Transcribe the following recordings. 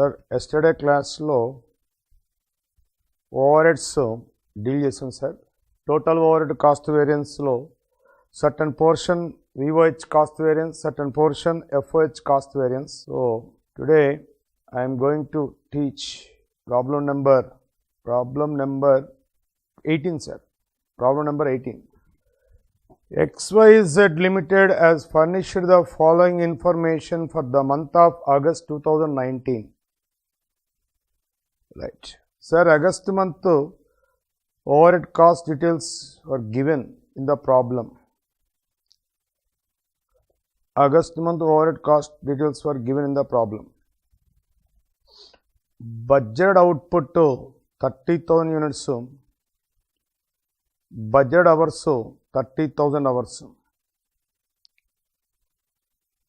Sir yesterday క్లాస్లో overheads deal చేసాం sir. Total overhead cost వేరియన్స్లో certain portion VOH cost variance, certain portion FOH cost variance. So today I am going to teach problem number 18 sir. Problem number 18. XYZ Limited has furnished the following information for the month of August 2019. Right. Sir, August month overhead cost details were given in the problem. August month overhead cost details were given in the problem. Budget output 30,000 units. Budget hours 30,000 hours.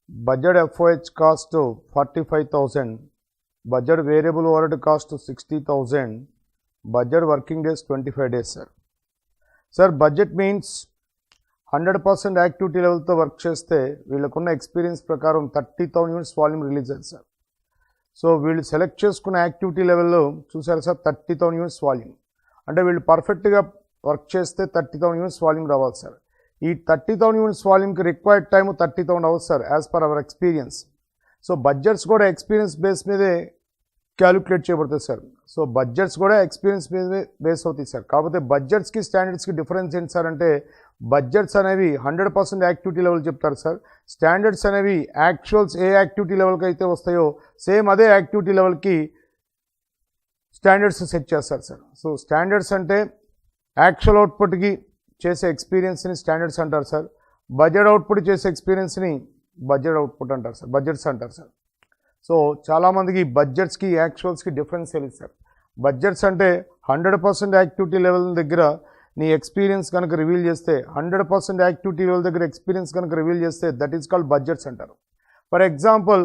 Budget FOH cost 45,000. Budget variable overhead cost 60,000. Budget working days 25 days sir. Sir, budget means 100% activity లెవెల్తో work చేస్తే వీళ్ళకున్న experience ప్రకారం 30,000 units volume release అయింది sir. So వీళ్ళు select చేసుకున్న activity లెవెల్లో చూసారు sir 30,000 units volume. అంటే వీళ్ళు పర్ఫెక్ట్గా వర్క్ చేస్తే 30,000 యూనిట్స్ వాల్యూమ్ రావాలి సార్. ఈ 30,000 యూనిట్స్ వాల్యూమ్కి required time 30,000 hours sir as per hour experience. So budgets కూడా ఎక్స్పీరియన్స్ బేస్ మీదే క్యాలిక్యులేట్ చేయబడుతుంది సార్. సో బడ్జెట్స్ కూడా ఎక్స్పీరియన్స్ మీదే బేస్ అవుతాయి సార్. కాకపోతే బడ్జెట్స్కి స్టాండర్డ్స్కి డిఫరెన్స్ ఏంటి సార్ అంటే బడ్జెట్స్ అనేవి 100% యాక్టివిటీ లెవెల్ చెప్తారు సార్. స్టాండర్డ్స్ అనేవి యాక్చువల్స్ ఏ యాక్టివిటీ లెవెల్కి అయితే వస్తాయో సేమ్ అదే యాక్టివిటీ లెవెల్కి స్టాండర్డ్స్ సెట్ చేస్తారు సార్. సో స్టాండర్డ్స్ అంటే యాక్చువల్ అవుట్పుట్కి చేసే ఎక్స్పీరియన్స్ని స్టాండర్డ్స్ అంటారు సార్. బడ్జెట్ అవుట్పుట్ చేసే ఎక్స్పీరియన్స్ని బడ్జెట్ అవుట్పుట్ అంటారు సార్, బడ్జెట్స్ అంటారు సార్. సో చాలామందికి బడ్జెట్స్కి యాక్చువల్స్కి డిఫరెన్స్ తెలియదు సార్. బడ్జెట్స్ అంటే 100% యాక్టివిటీ లెవెల్ దగ్గర నీ ఎక్స్పీరియన్స్ కనుక రివీల్ చేస్తే 100% యాక్టివిటీ లెవెల్ దగ్గర ఎక్స్పీరియన్స్ కనుక రివీల్ చేస్తే దట్ ఈస్ కాల్డ్ బడ్జెట్స్ అంటారు. ఫర్ ఎగ్జాంపుల్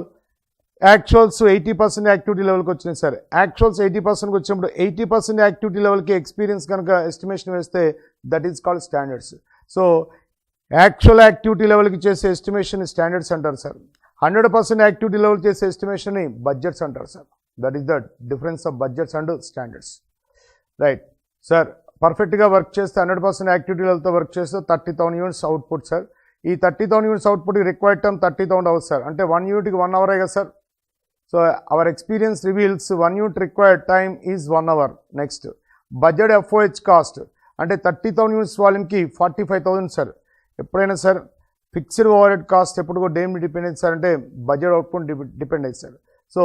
యాక్చువల్స్ 80% యాక్టివిటీ లెవెల్కి వచ్చినాయి సార్. యాక్చువల్స్ 80%కి వచ్చినప్పుడు 80% యాక్టివిటీ లెవెల్కి ఎక్స్పీరియన్స్ కనుక ఎస్టిమేషన్ వేస్తే that is called standards. So actual activity లెవెల్కి చేసే ఎస్టిమేషన్ స్టాండర్డ్స్ అంటారు సార్. 100% యాక్టివిటీ లెవెల్ చేసే ఎస్టిమేషన్ని బడ్జెట్స్ అంటారు sir. That is the difference of budgets and standards. Right sir, పర్ఫెక్ట్గా వర్క్ చేస్తే 100% యాక్టివిటీ లెవెల్తో వర్క్ చేస్తే 30,000 యూనిట్స్ అవుట్పుట్ సార్. ఈ 30,000 యూనిట్స్ అవుట్పుట్కి రిక్వైర్డ్ టైం 30,000 అవర్స్ సార్. అంటే 1 యూనిట్కి 1 అవరే కదా sir. So our experience reveals 1 unit required time is 1 hour. Next budget FOH cost అంటే 30,000 యూనిట్స్ వాల్యూమ్కి 45,000 సార్. ఎప్పుడైనా సార్ ఫిక్స్డ్ ఓవర్హెడ్ కాస్ట్ ఎప్పుడు కూడా దేని డిపెండ్ అయింది సార్ అంటే బడ్జెట్ అవుట్పుట్ డిపెండ్ అయింది సార్. సో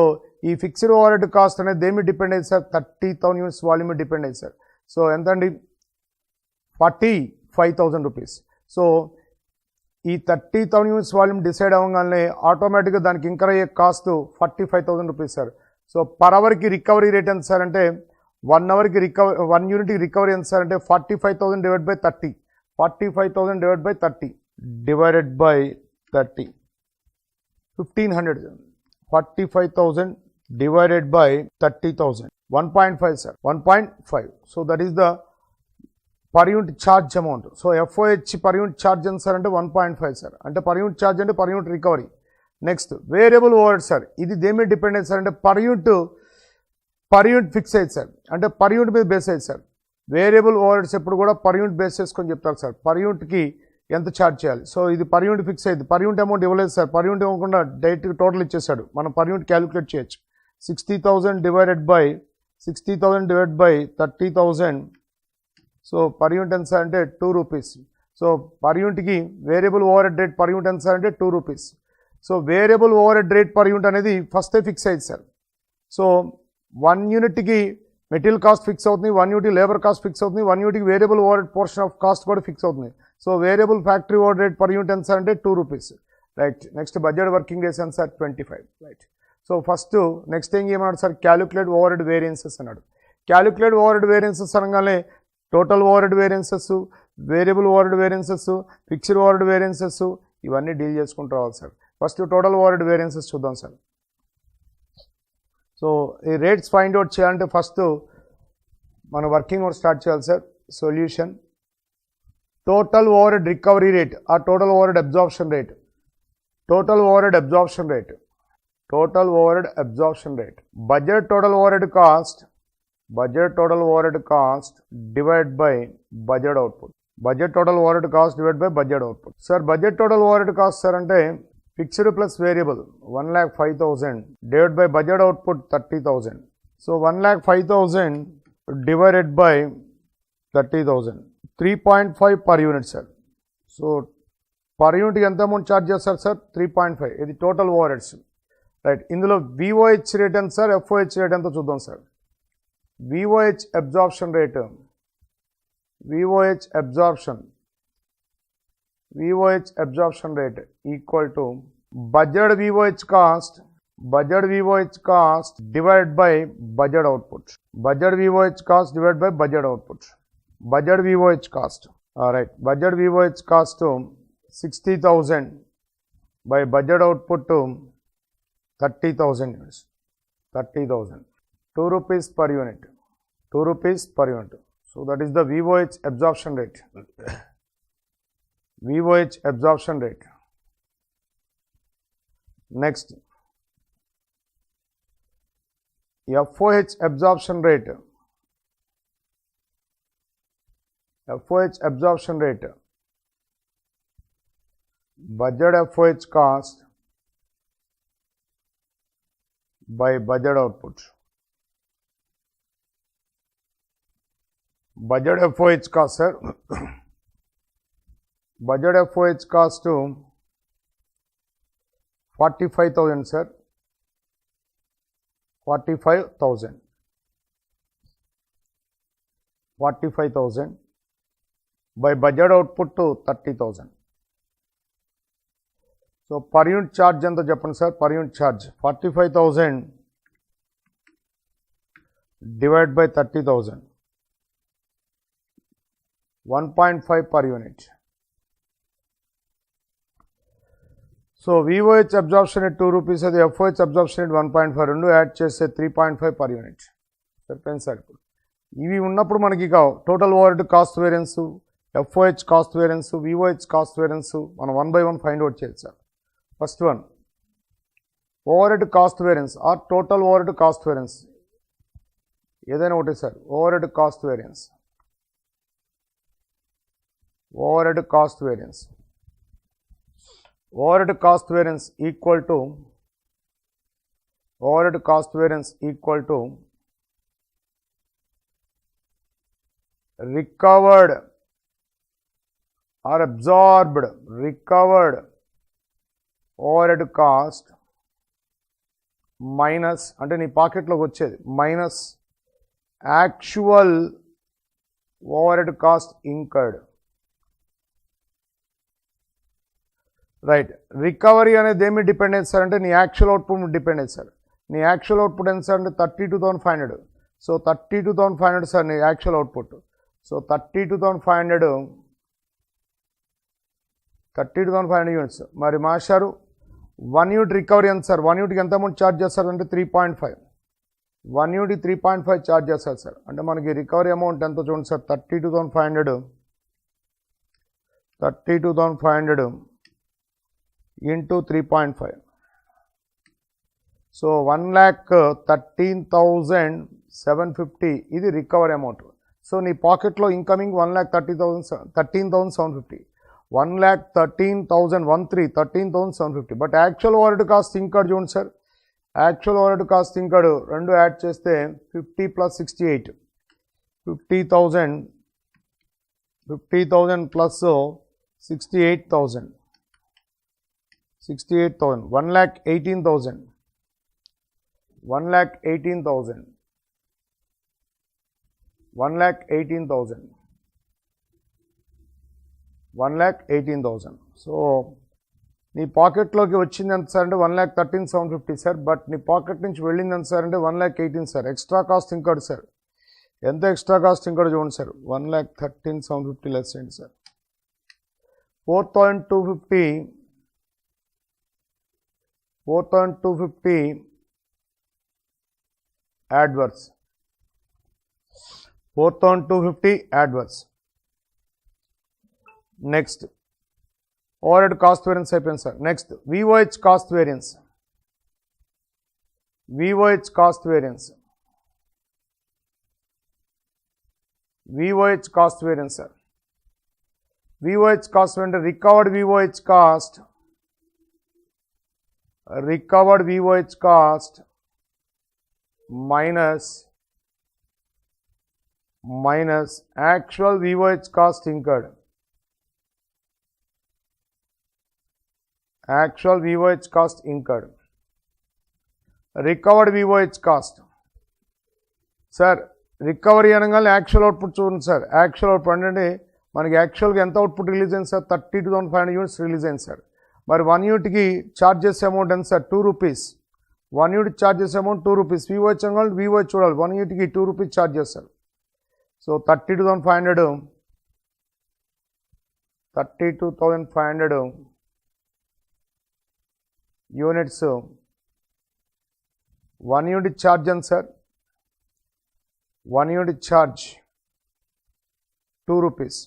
ఈ ఫిక్స్డ్ ఓవర్హెడ్ కాస్ట్ అనేది దేని డిపెండ్ అయింది సార్ 30,000 యూనిట్స్ వాల్యూమ్ డిపెండ్ అయింది సార్. సో ఎంత అండి 45,000 రూపీస్. సో ఈ 30,000 యూనిట్స్ వాల్యూమ్ డిసైడ్ అవ్వగానే ఆటోమేటిక్గా దానికి ఇంకర్ అయ్యే cost 45,000 rupees sir. So per అవర్కి రికవరీ రేట్ ఎంత సార్ అంటే 1 యూనిట్కి రికవరీ ఎంత సార్ అంటే 45,000 divide by 30. 45,000 divide by 30 divided by 30 1500. 45,000 divided by 30,000 1.5 sir, 1.5. So that is the per unit charge amount. So FOH per unit charge ఎంత sir అంటే 1.5 sir. అంటే per unit charge అంటే per unit recovery. Next variable overhead sir. ఇది దేని మీద depend అయ్యింది sir అంటే per unit fix అయ్యింది సార్. అంటే per unit మీద బేస్ అయ్యింది సార్. వేరియబుల్ ఓవర్హెడ్స్ ఎప్పుడు కూడా per unit బేస్ చేసుకొని చెప్తారు సార్. per unitకి ఎంత ఛార్జ్ చేయాలి. సో ఇది per unit ఫిక్స్ అయ్యింది. per unit అమౌంట్ ఇవ్వలేదు సార్. per unit ఇవ్వకుండా డైరెక్ట్ టోటల్ ఇచ్చేసాడు. మనం per unit క్యాలిక్యులేట్ చేయొచ్చు. 60,000 divided by 30,000. So per unit ఎంత సార్ అంటే 2 రూపీస్. సో పర్ యూనిట్కి variable overhead rate per unit ఎంత సార్ అంటే 2 rupees. So variable overhead rate per unit అనేది ఫస్టే ఫిక్స్ అయ్యింది సార్. సో 1 యూనిట్కి మెటీరియల్ కాస్ట్ ఫిక్స్ అవుతుంది, 1 యూనిట్ లేబర్ కాస్ట్ ఫిక్స్ అవుతుంది, 1 యూనిట్కి variable overhead portion of cost కూడా ఫిక్స్ అవుతుంది. So variable factory overhead rate per unit ఎంత సార్ అంటే 2 rupees. Right. Next budget working days ఎంత sir 25. Right. So first next thing ఏమన్నాడు sir calculate overhead variances అన్నాడు. Calculate overhead variances అనగానే total overhead variances, variable overhead variances, fixed overhead variances ఇవన్నీ deal చేసుకుంటూ రావాలి sir. First total overhead variances చూద్దాం sir. So ఈ rates find out చేయాలంటే first మన వర్కింగ్ అవుట్ స్టార్ట్ చేయాలి sir. Solution total overhead recovery rate ఆ total overhead absorption rate. Total overhead absorption rate total overhead absorption rate. Budget total overhead cost divided by budget output. Budget total overhead cost divided by budget output. Sir, budget total overhead cost sir ante fixed plus variable 1,05,000 divided by budget output 30,000. So 1,05,000 divided by 30,000. 3.5 per unit sir. So per unit ఎంత amount charge చేస్తారు sir? 3.5. ఇది total ఓవర్హెడ్స్. Right. ఇందులో VOH rate ఎంత sir? FOH rate ఎంత చూద్దాం sir. VOH absorption rate, VOH absorption rate equal to budget VOH cost divided by budget output. Budget VOH cost divided by budget output. Budget VOH cost. Alright, budget VOH cost to 60,000 by budget output to 30,000 units. 30,000. 2 rupees per unit. 2 rupees per unit. So that is the VOH absorption rate. VOH absorption rate. Next, FOH absorption rate. FOH absorption rate. Budget FOH cost by budget output. Budget FOH cost sir. Budget FOH cost to 45,000 sir. 45,000. 45,000 by budget output to 30,000. So per unit charge ఎంత చెప్పండి sir? Per unit charge 45,000 divided by 30,000. 1.5 per unit. So VOH absorption at 2 rupees, the FOH absorption at 1.5, రెండు add చేస్తే 3.5 per unit. సరిపోయింది sir. ఇప్పుడు ఇవి ఉన్నప్పుడు మనకి total overhead cost variance, FOH cost variance, VOH cost variance మనం 1 by 1 find out చేయాలి sir. First one overhead cost variance or total overhead cost variance, ఏదైనా ఒకటి sir. Overhead cost variance, overhead cost variance. Overhead cost variance equal to recovered or absorbed overhead cost minus అంటే నీ పాకెట్లోకి వచ్చేది minus actual overhead cost incurred. Right. Recovery అనేది ఏమి depend అయింది sir అంటే నీ యాక్చువల్ అవుట్పుట్ డిపెండ్ అయింది సార్. నీ యాక్చువల్ అవుట్పుట్ ఎంత సార్ అంటే 32,500. సో 32,500 సార్ నీ యాక్చువల్ అవుట్పుట్. So 32,500 units. మరి మాస్టారు 1 యూనిట్ రికవరీ ఎంత సార్? 1 యూనిట్కి ఎంత అమౌంట్ ఛార్జ్ చేస్తారు అంటే 3.5. 1 యూనిట్ 3.5 ఛార్జ్ చేస్తారు సార్. అంటే మనకి రికవరీ అమౌంట్ ఎంత చూడండి సార్. 32,500 into 3.5. So 1,13,750 ఇది రికవరీ అమౌంట్. సో నీ పాకెట్లో incoming 13,750. 13,750. But actual overhead cost incurred చూడండి sir. Actual overhead cost incurred రెండు యాడ్ చేస్తే 50 plus 68. 50,000 plus 68,000. 1,18,000. 1,18,000. సో నీ పాకెట్లోకి వచ్చింది ఎంత సార్ అంటే 1,13,750 సార్. బట్ నీ పాకెట్ నుంచి వెళ్ళింది ఎంత సార్ అంటే 1,18,000 sir. Extra cost incurred sir. ఎంత ఎక్స్ట్రా కాస్ట్ ఇంకర్డ్ చూడండి సార్. 1,13,750 లెస్ ఏంటి sir. 4,250 adverse. 4,250 adverse. Next, overhead cost variance అయిపోయింది sir. Next VOH cost variance. VOH cost variance. VOH cost variance, sir. VOH cost variance, recovered VOH cost minus actual VOH cost incurred. Actual VOH cost incurred. Recovered VOH cost. Sir, recovery అనగానే actual output చూడండి sir. Actual output అంటే మనకి యాక్చువల్గా ఎంత output release అయింది sir? 32,500 units release అయింది sir. మరి 1 యూనిట్కి ఛార్జ్ చేసే అమౌంట్ ఎంత సార్? 2 రూపీస్. 1 యూనిట్ ఛార్జ్ చేసే అమౌంట్ 2 రూపీస్. VOH అనగానే VOH చూడాలి. 1 యూనిట్కి 2 రూపీస్ ఛార్జ్ చేస్తారు. సో 32,500 యూనిట్స్ 1 యూనిట్ ఛార్జ్ ఎంత sir? 1 unit charge 2 rupees.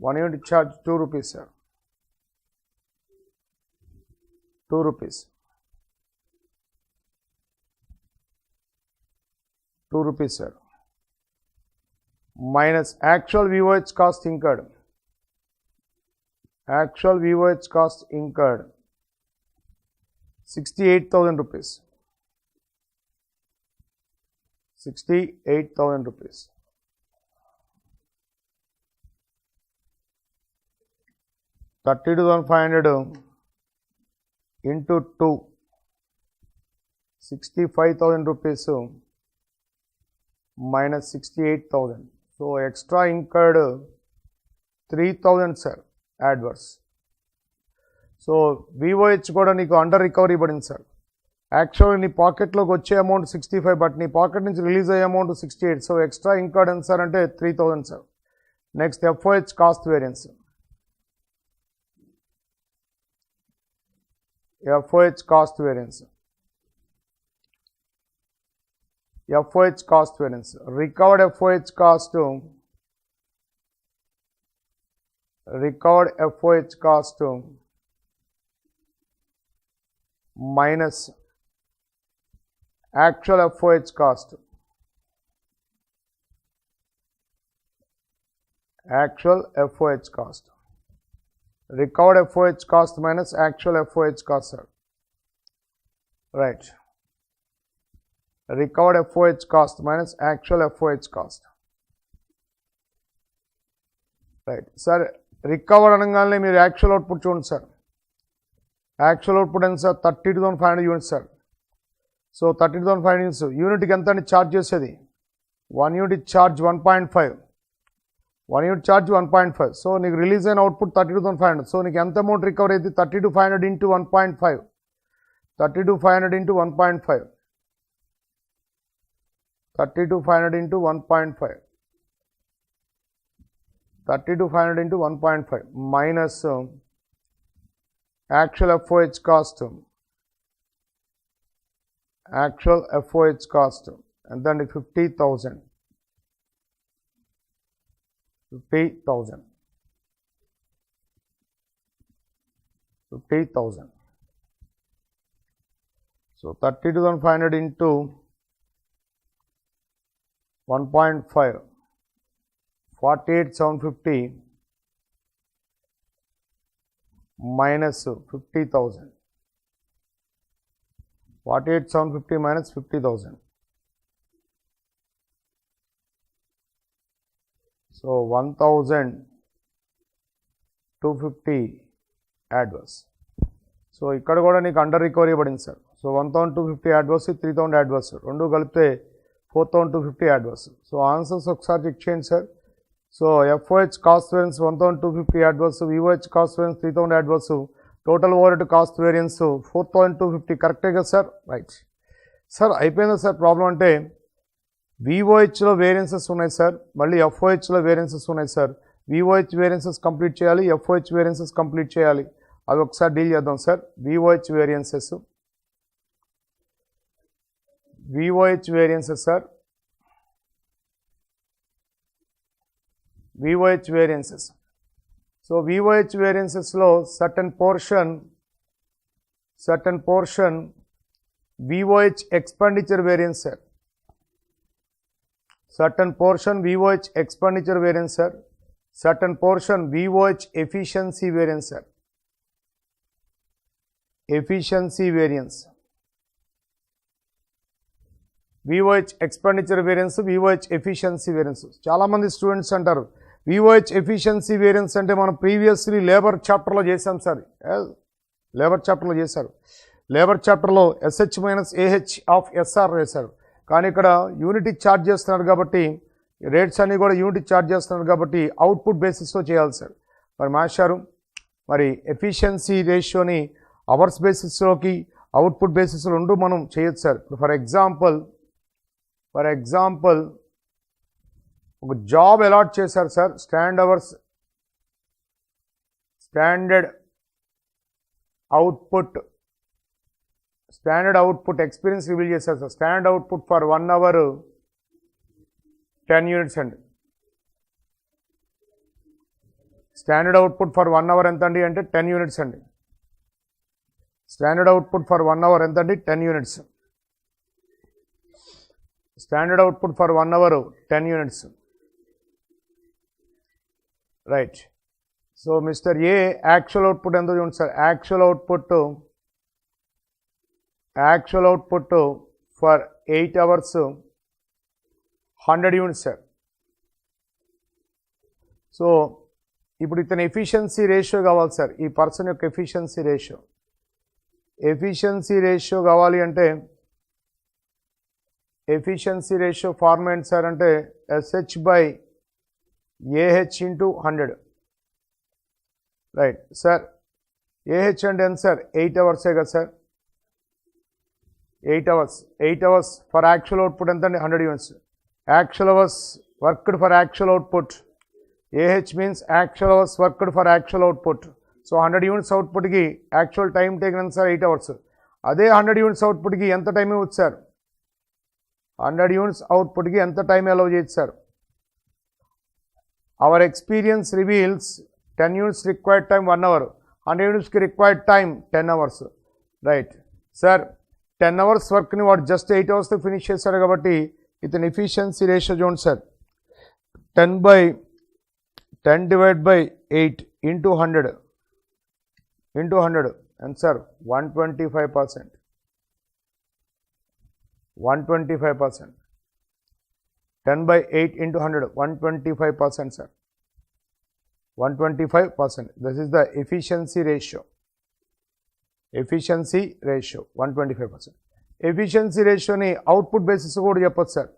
1 unit charge 2 rupees sir. 2 rupees. 2 rupees sir. Minus actual VOH cost incurred. Actual VOH cost incurred 68,000 rupees. 68,000 rupees. 32,500 into 2, 65,000 rupees minus 68,000. So extra incurred 3,000 sir. Adverse. So VOH కూడా నీకు under recovery పడింది sir. యాక్చువల్గా నీ పాకెట్లోకి వచ్చే amount 65, but నీ pocket నుంచి release అయ్యే amount 68. So extra incurred ఎంత సార్ అంటే 3,000 sir. Next FOH cost variance. FOH cost variance. FOH cost variance. Recovered FOH cost minus actual FOH cost. Actual FOH cost. Recovered FOH cost minus actual FOH cost, sir. Right. Recovered FOH cost minus actual FOH cost. Right. Sir, recover అనగానే మీరు actual output చూడండి sir. Actual output ఎంత sir? 32,500 units sir. So 32,500 units యూనిట్కి ఎంత అని charge చేసేది? 1 unit charge 1.5. 1 unit charge 1.5. So నీకు release అయిన అవుట్పుట్ 32,500. సో నీకు ఎంత అమౌంట్ రికవర్ అయింది? 32,500 into 1.5. 32,500 into 1.5. 32,500 into 1.5. 32,500 into 1.5 minus actual FOH cost. Actual FOH cost and then 50,000. 50,000. 50,000. So 32,500 into 1.5. 48,750 minus 50,000. 48,750 minus 50,000. So 1,250 adverse. So ఇక్కడ కూడా నీకు under recovery పడింది sir. So 1,250 adverse, 3,000 adverse, రెండు కలిపితే 4,250 అడ్వర్స్. సో ఆన్సర్స్ ఒకసారి check చేయండి sir. So FOH cost variance 1,250 adverse, VOH cost variance 3,000 adverse, total over cost variance 4,250. కరెక్టే కదా సార్? Right sir. అయిపోయిందా సార్ ప్రాబ్లం? అంటే VOHలో వేరియన్సెస్ ఉన్నాయి సార్, మళ్ళీ FOHలో వేరియన్సెస్ ఉన్నాయి సార్. VOH వేరియన్సెస్ కంప్లీట్ చేయాలి, FOH వేరియన్సెస్ కంప్లీట్ చేయాలి. అవి ఒకసారి డీల్ చేద్దాం sir. VOH variances sir. VOH variances. So VOH వేరియన్సెస్లో certain portion certain portion VOH expenditure variance, sir. Certain portion VOH expenditure variance, sir. Certain portion VOH efficiency variance, sir. Efficiency variance. VOH expenditure variance, VOH efficiency variance. చాలా మంది students అంటారు VOH efficiency variance అంటే మనం previously labour చాప్టర్లో చేసాం sir. Labour చాప్టర్లో చేశారు. Labour చాప్టర్లో SH minus AH of SR వేశారు. కానీ ఇక్కడ యూనిటీ ఛార్జ్ చేస్తున్నారు కాబట్టి రేట్స్ అన్నీ కూడా యూనిటీ ఛార్జ్ చేస్తున్నారు కాబట్టి అవుట్పుట్ బేసిస్లో చేయాలి సార్. మరి మాస్టారు మరి ఎఫిషియన్సీ రేషియోని అవర్స్ బేసిస్లోకి అవుట్పుట్ బేసిస్లో రెండు మనం చేయొచ్చు సార్. ఇప్పుడు ఫర్ ఎగ్జాంపుల్ ఒక జాబ్ అలాట్ చేశారు sir. Standard output experience reveal చేశారు sir. Standard output for 1 hour 10 units అండి. స్టాండర్డ్ అవుట్పుట్ ఫర్ 1 hour ఎంత అండి అంటే 10 units అండి. స్టాండర్డ్ అవుట్పుట్ ఫర్ 1 hour ఎంత అండి 10 units. Standard output for 1 hour 10 units. Right. So mister A actual output ఎంతో చూడండి sir. Actual output for 8 hours 100 units sir. So ఇప్పుడు ఇతని ఎఫిషియన్సీ రేషియో కావాలి సార్. ఈ పర్సన్ యొక్క ఎఫిషియన్సీ రేషియో కావాలి అంటే ఎఫిషియన్సీ రేషియో ఫార్మ్ ఏంటి సార్ అంటే SH by AH into 100. Right sir. AH అంటే ఎంత సార్ 8 hours కదా sir. 8 hours for actual output ఎంత అండి 100 units. Actual hours worked for actual output. AH means actual hours worked for actual output. So 100 units output ki actual time taken sir 8 hours. అదే 100 units output ki ఎంత time ఇవ్వచ్చు sir. 100 units output ki ఎంత time allow చేయొచ్చు sir. Our experience reveals 10 units required time 1 hour. 100 units ki required time 10 hours. Right. Sir 10 hours work ni వాడు just 8 hours తో finish చేశాడు కాబట్టి ఇతని efficiency ratio చూడండి sir. 10 divided by 8 into 100 and sir 125%. 10 by 8 into 100 125% sir. 125%. This is the efficiency ratio. 125%. Efficiency రేషియోని output basis కూడా చెప్పొచ్చు sir.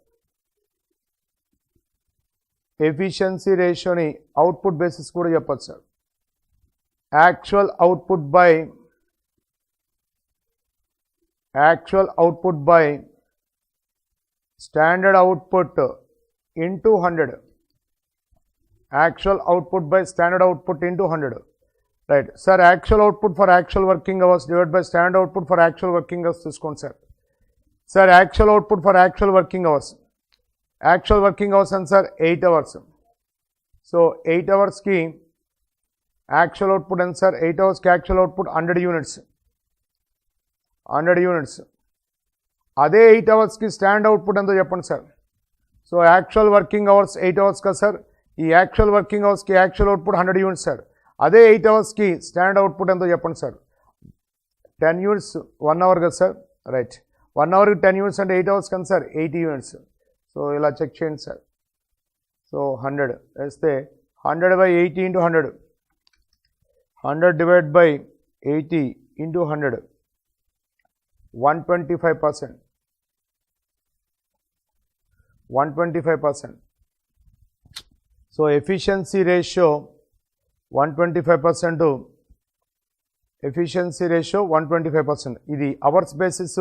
Efficiency రేషియోని అవుట్పుట్ బేసిస్ కూడా చెప్పొచ్చు sir. Actual output by standard output into 100. Actual output by standard output into 100. Right sir. Actual output for actual working hours divide by standard output for actual working hours తీసుకోండి sir. Sir actual output for actual working hours and sir 8 hours. So 8 hours actual output ఎంత సార్. 8 hours actual output 100 units. అదే 8 hours standard output ఎంతో చెప్పండి sir. So actual working hours 8 hours కదా sir. ఈ actual working అవర్స్కి actual output 100 units sir. అదే 8 hours standard output ఎంతో చెప్పండి సార్. 10 units 1 hour కదా సార్. రైట్. 1 hour 10 units అంటే 8 hours కదా సార్ 80 units. సో ఇలా చెక్ చేయండి సార్. సో 100 వేస్తే 100 by 80 into 100. 100 divided by 80 into 100. 125%. 125%. So efficiency ratio 125%. Efficiency ratio 125%. ఇది అవర్స్ బేసిస్,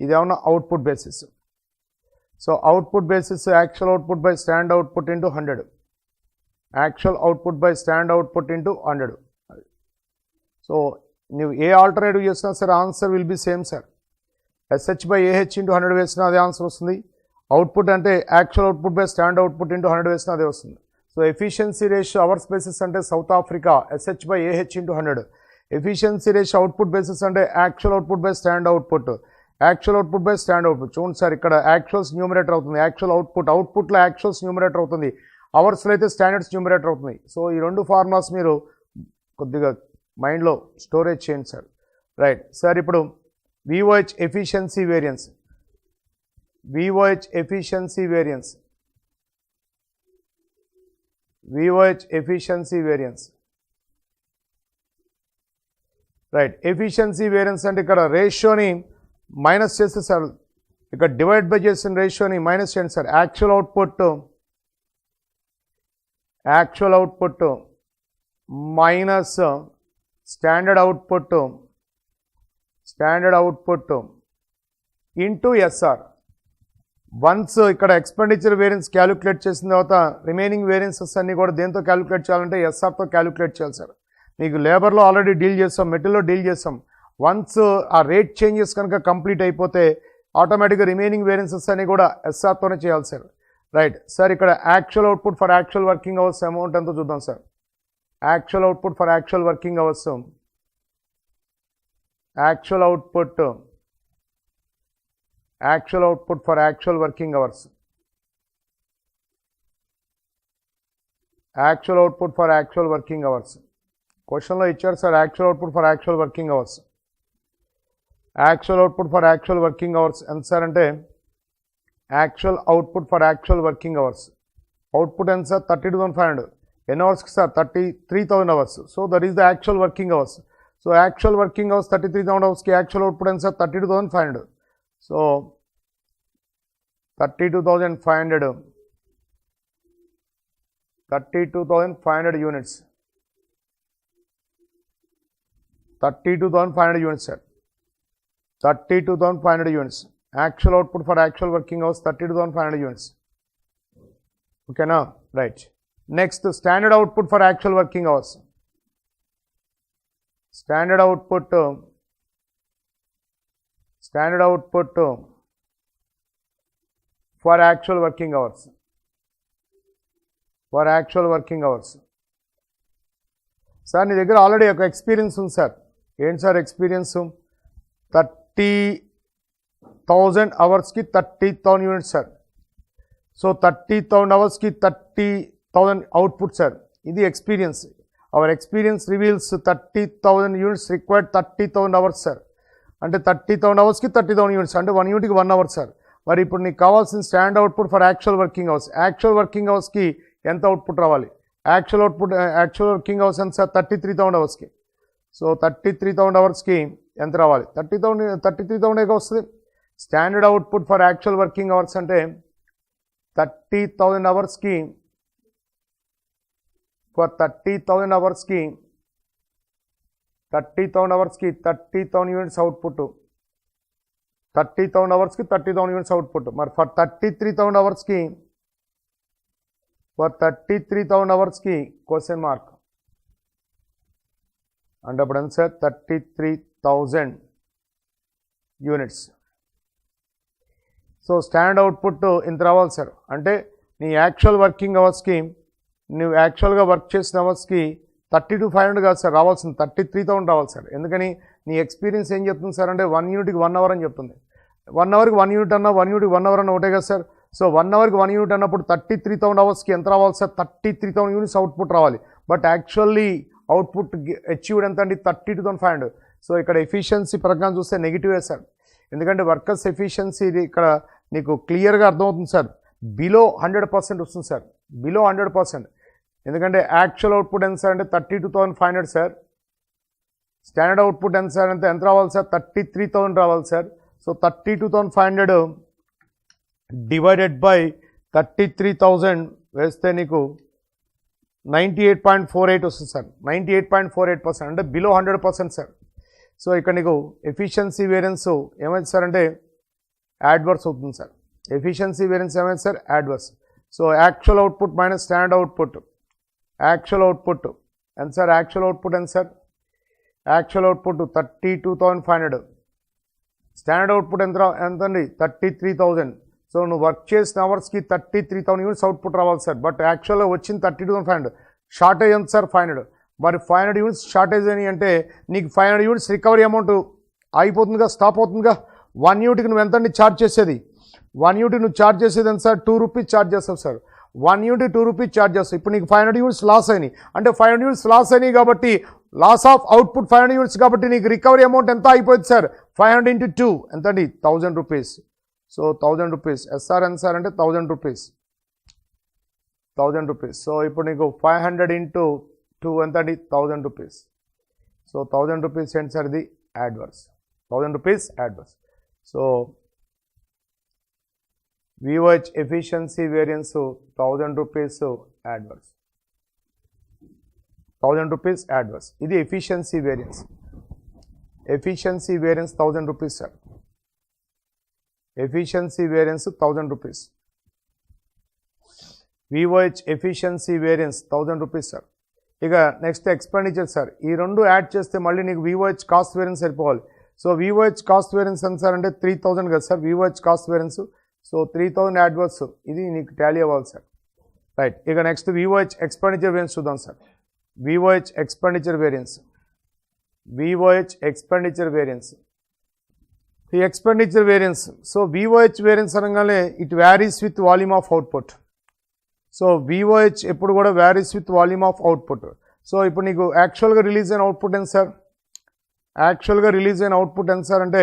ఇది ఏమన్నా output basis. So output basis actual output by stand output into 100. Actual output by stand output into 100. So నువ్వు ఏ alternative చేసినా సరే answer will be same sir. SH by AH ఇంటూ 100 వేసినా అదే ఆన్సర్ వస్తుంది. అవుట్పుట్ అంటే actual output by stand output into 100 వేసినా అదే వస్తుంది. So efficiency ratio hours basis అంటే south Africa SH by AH ఇంటూ 100. ఎఫిషియన్సీ రేషియో అవుట్పుట్ బేసిస్ అంటే actual output by stand output, actual output by stand output. చూడండి sir, ఇక్కడ actuals numerator అవుతుంది, actual అవుట్పుట్లో యాక్చువల్స్ న్యూమరేటర్ అవుతుంది, అవర్స్లో అయితే స్టాండర్డ్స్ న్యూమరేటర్ అవుతుంది. సో ఈ రెండు ఫార్ములాస్ మీరు కొద్దిగా మైండ్లో స్టోరేజ్ చేయండి సార్. రైట్ సార్, ఇప్పుడు VOH efficiency variance, VOH efficiency variance, VOH efficiency variance. Right, efficiency variance అంటే ఇక్కడ రేషియోని మైనస్ చేస్తే సార్, ఇక్కడ డివైడ్ బై చేసిన రేషియోని మైనస్ చేయండి sir. Actual output minus standard output into SR. Once ఇక్కడ ఎక్స్పెండిచర్ వేరియన్స్ క్యాలిక్యులేట్ చేసిన తర్వాత రిమైనింగ్ వేరియన్సెస్ అన్నీ కూడా దేంతో క్యాలిక్యులేట్ చేయాలంటే SRతో క్యాలిక్యులేట్ చేయాలి సార్. మీకు లేబర్లో ఆల్రెడీ డీల్ చేస్తాం, మెటీరియల్లో డీల్ చేస్తాం. వన్స్ ఆ రేట్ చేంజెస్ కనుక కంప్లీట్ అయిపోతే ఆటోమేటిక్గా రిమైనింగ్ వేరియన్సెస్ అన్నీ కూడా SRతోనే చేయాలి సార్. రైట్ సార్, ఇక్కడ actual output for actual working hours amount ఎంతో చూద్దాం sir. Actual output for actual working hours, actual output for actual working hours, actual output for actual working hours. క్వశ్చన్లో ఇచ్చారు sir actual output for actual working hours. Actual output for actual working hours ఎంత sir అంటే actual output for actual working hours. Output ఎంత sir? 32,500. ఎన్ని అవర్స్కి sir? 33,000 hours. So that is the actual working hours. So actual working hours 33,000 అవర్స్కి actual output ఎంత sir? 32,500. So 32,500 units, 32,500 units sir, 32,500 units. Actual output for actual working hours 32,500 units. ఓకేనా? Right. Next standard output for actual working hours. Standard output for actual working hours, for actual working hours. Sir నీ దగ్గర already ఒక experience ఉంది sir. ఏంటి sir experience? 30,000 అవర్స్కి 30,000 units sir. So 30,000 అవర్స్కి 30,000 output sir. ఇది experience. Our experience reveals 30,000 units required 30,000 hours sir. అంటే 30,000 అవర్స్కి 30,000 యూనిట్స్ అంటే 1 యూనిట్కి 1 అవర్ సార్. మరి ఇప్పుడు నీకు కావాల్సిన stand output for actual working hours. Actual working అవర్స్కి ఎంత అవుట్పుట్ రావాలి? యాక్చువల్ వర్కింగ్ అవర్స్ ఎంత సార్? 33,000 అవర్స్కి. సో 33,000 అవర్స్కి ఎంత రావాలి? 33,000 వస్తుంది. Standard output for actual working hours అంటే 30,000 అవర్స్కి, ఫర్ 30,000 అవర్స్కి 30,000 యూనిట్స్ అవుట్పుట్. 30,000 అవర్స్కి 30,000 యూనిట్స్ అవుట్పుట్. మరి ఫర్ 33,000 అవర్స్కి క్వశ్చన్ మార్క్ అంటే అప్పుడు ఎంత sir? 33,000 units. So stand output ఇంత రావాలి సార్. అంటే నీ యాక్చువల్ వర్కింగ్ అవర్స్కి, నువ్వు యాక్చువల్గా వర్క్ చేసిన అవర్స్కి 32,500 కాదు సార్ రావాల్సింది, 33,000 రావాలి సార్. ఎందుకని? నీ ఎక్స్పీరియన్స్ ఏం చెప్తుంది సార్ అంటే 1 యూనిట్కి 1 అవర్ అని చెప్తుంది. 1 అవర్కి 1 యూనిట్ అన్నా, 1 యూనిట్కి 1 అవర్ అన్న ఒకటే కదా సార్. సో 1 అవర్కి 1 యూనిట్ అన్నప్పుడు 33,000 అవర్స్కి ఎంత రావాలి సార్? 33,000 యూనిట్స్ అవుట్పుట్ రావాలి. బట్ యాక్చువల్లీ అవుట్పుట్ అచీవ్డ్ ఎంత అండి? 32,500. సో ఇక్కడ ఎఫిషియన్సీ ప్రకారం చూస్తే నెగిటివే సార్. ఎందుకంటే వర్కర్స్ ఎఫిషియన్సీ ఇక్కడ నీకు క్లియర్గా అర్థమవుతుంది సార్. బిలో 100% వస్తుంది సార్, బిలో 100%. ఎందుకంటే యాక్చువల్ అవుట్పుట్ ఎంత సార్ అంటే 32,500 సార్. స్టాండర్డ్ అవుట్పుట్ ఎంత సార్ అంటే ఎంత రావాలి సార్? 33,000 రావాలి సార్. సో 32,500 డివైడెడ్ బై 33,000 వేస్తే నీకు 98.48 వస్తుంది సార్. 98.48% అంటే బిలో 100% సార్. సో ఇక్కడ నీకు ఎఫిషియన్సీ వేరియన్స్ ఏమైంది సార్ అంటే యాడ్వర్స్ అవుతుంది సార్. ఎఫిషియన్సీ వేరియన్స్ ఏమైంది sir? Adverse. So actual output minus standard output. Actual output ఎంత సార్? యాక్చువల్ అవుట్పుట్ ఎంత sir? Actual output 32,500. Standard output ఎంత అండి? 33,000. సో నువ్వు వర్క్ చేసిన అవర్స్కి 33,000 యూనిట్స్ అవుట్పుట్ రావాలి సార్. బట్ యాక్చువల్గా వచ్చింది 32,500. షార్టేజ్ ఎంత సార్? 500. మరి 500 యూనిట్స్ షార్టేజ్ అని అంటే నీకు 500 యూనిట్స్ రికవరీ అమౌంట్ అయిపోతుందిగా, స్టాప్ అవుతుందిగా. 1 యూనిట్కి నువ్వు ఎంతండి ఛార్జ్ చేసేది? 1 యూనిట్ నువ్వు ఛార్జ్ చేసేది ఎంత సార్? 2 రూపీస్ ఛార్జ్ చేస్తావు సార్. 1 యూనిట్ 2 రూపీస్ ఛార్జ్ చేస్తావు. ఇప్పుడు నీకు 500 యూనిట్స్ లాస్ అయినాయి అంటే 500 యూనిట్స్ లాస్ అయినాయి కాబట్టి లాస్ ఆఫ్ అవుట్పుట్ 500 యూనిట్స్ కాబట్టి నీకు రికవరీ అమౌంట్ ఎంత అయిపోయింది సార్? 500 into 2 ఎంతండి? 1000 రూపీస్. So 1000 rupees. ఎస్ఆర్ ఎంత సార్ అంటే 1000 రూపీస్. 1000 రూపీస్. సో ఇప్పుడు నీకు 500 into 2 ఎంతండి? 1000 రూపీస్. సో 1000 రూపీస్ ఏంటి సార్? ఇది adverse. 1000 rupees adverse. So VOH efficiency variance 1000 rupees adverse. 1000 rupees adverse. ఇది efficiency variance. Efficiency variance 1000 rupees sir. Efficiency variance 1000 rupees. VOH efficiency variance 1000 rupees sir. ఇక next expenditure sir. ఈ రెండు add చేస్తే మళ్ళీ నీకు VOH cost variance సరిపోవాలి. So VOH cost variance ఎంత sir అంటే 3000 కదా sir VOH cost variance. So 3000 adverse. ఇది నీకు టాలీ అవ్వాలి సార్. రైట్. ఇక నెక్స్ట్ VOH ఎక్స్పెండిచర్ వేరియన్స్ చూద్దాం sir. VOH expenditure variance. VOH expenditure variance. ఈ expenditure variance. So VOH variance అనగానే it varies with volume of output. So VOH ఎప్పుడు కూడా varies with volume of output. So ఇప్పుడు నీకు యాక్చువల్గా release అయిన output ఎంత సార్? యాక్చువల్గా రిలీజ్ అయిన అవుట్పుట్ ఎంత సార్ అంటే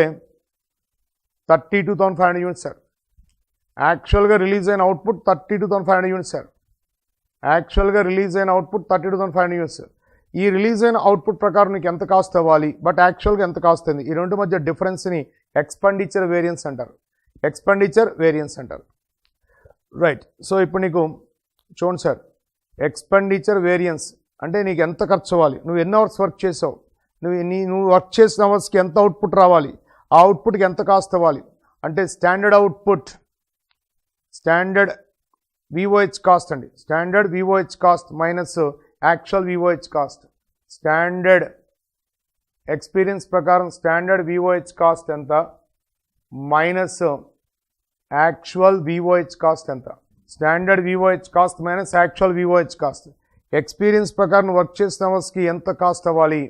32,500 యూనిట్స్ సార్. యాక్చువల్గా రిలీజ్ అయిన అవుట్పుట్ 32,500 యూనిట్స్ సార్. యాక్చువల్గా రిలీజ్ అయిన అవుట్పుట్ 32,500 యూనిట్స్. ఈ రిలీజ్ అయిన అవుట్పుట్ ప్రకారం నీకు ఎంత కాస్ట్ అవ్వాలి, బట్ యాక్చువల్గా ఎంత కాస్ట్ అయింది, ఈ రెండు మధ్య డిఫరెన్స్ని ఎక్స్పెండిచర్ వేరియన్స్ అంటారు. ఎక్స్పెండిచర్ వేరియన్స్ అంటారు. రైట్. సో ఇప్పుడు నీకు చూడండి సార్, ఎక్స్పెండిచర్ వేరియన్స్ అంటే నీకు ఎంత ఖర్చు అవ్వాలి, నువ్వు ఎన్ని అవర్స్ వర్క్ చేసావు, నువ్వు వర్క్ చేసిన అవర్స్కి ఎంత అవుట్పుట్ రావాలి, ఆ అవుట్పుట్కి ఎంత కాస్ట్ అవ్వాలి అంటే standard output, standard VOH cost అండి. Standard VOH cost minus actual VOH cost. Standard experience ప్రకారం స్టాండర్డ్ VOH కాస్ట్ ఎంత మైనస్ యాక్చువల్ VOH కాస్ట్ ఎంత. Standard VOH cost minus actual VOH cost. Experience ప్రకారం వర్క్ చేసిన అవర్స్కి ఎంత కాస్ట్ అవ్వాలి,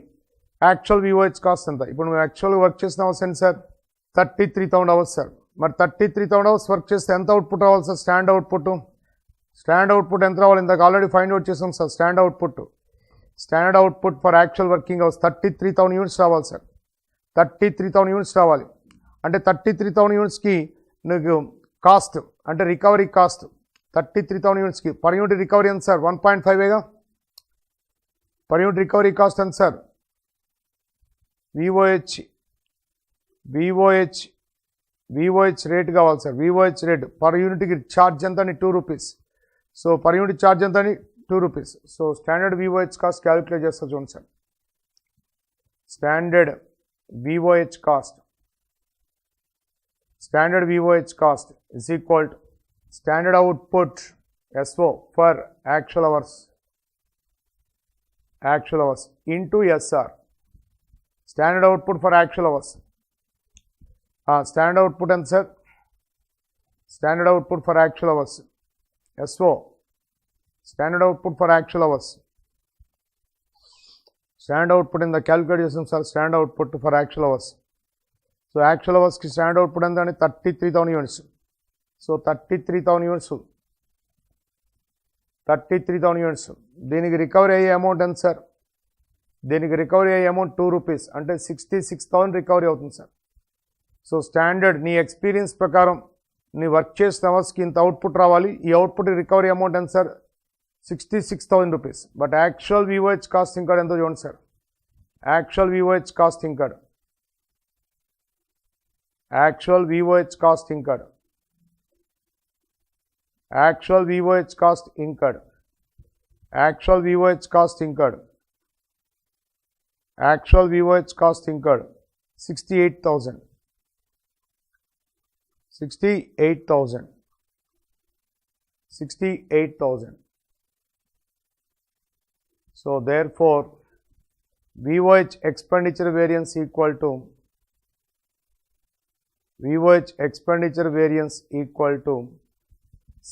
actual VOH cost ఎంత. ఇప్పుడు నువ్వు యాక్చువల్గా వర్క్ చేసిన అవర్స్ ఎంత సార్? 33,000 hours sir. మరి 33,000 అవర్స్ వర్క్ చేస్తే ఎంత అవుట్పుట్ రావాలి sir? Stand output. Stand output ఎంత రావాలి? ఇందాక ఆల్రెడీ ఫైండ్ అవుట్ చేసాం sir. Stand output, standard output for actual working hours 33,000 units రావాలి సార్. 33,000 యూనిట్స్ రావాలి. అంటే 33,000 యూనిట్స్కి నీకు కాస్ట్ అంటే రికవరీ కాస్ట్ 33,000 యూనిట్స్కి పర్ యూనిట్ రికవరీ ఎంత sir? 1.5 per unit recovery cost ఎంత సార్? VOH రేట్ కావాలి సార్. VOH రేట్ పర్ యూనిట్కి ఛార్జ్ ఎంత అని 2 rupees. So per unit charge ఎంత అని 2 rupees. So standard VOH cost calculate చేస్తా చూడండి sir. Standard VOH cost, standard VOH cost is equal to standard output SO for actual hours into SR. Standard output for actual hours. Standard output ఎంత sir? Standard output for actual hours SO. Standard output for actual hours. Standard output in the calculation sir. Standard output for actual hours. So actual hours ki standard output ఎంత అంటే 33,000 units. So 33,000 units. దీనికి recovery అయ్యే amount ఎంత sir? దీనికి recovery అయ్యే amount 2 rupees అంటే 66,000 recovery అవుతుంది sir. So standard నీ ఎక్స్పీరియన్స్ ప్రకారం నీ వర్క్ చేసిన అవర్స్కి ఇంత అవుట్పుట్ రావాలి. ఈ అవుట్పుట్ రికవరీ అమౌంట్ ఎంత sir? 66,000 rupees. But actual VOH cost incurred ఎంతో చూడండి sir. Actual VOH cost incurred, actual VOH cost incurred, actual VOH cost incurred, actual VOH cost incurred, actual VOH cost incurred 68,000. 68,000. So therefore VOH expenditure variance equal to VOH expenditure variance equal to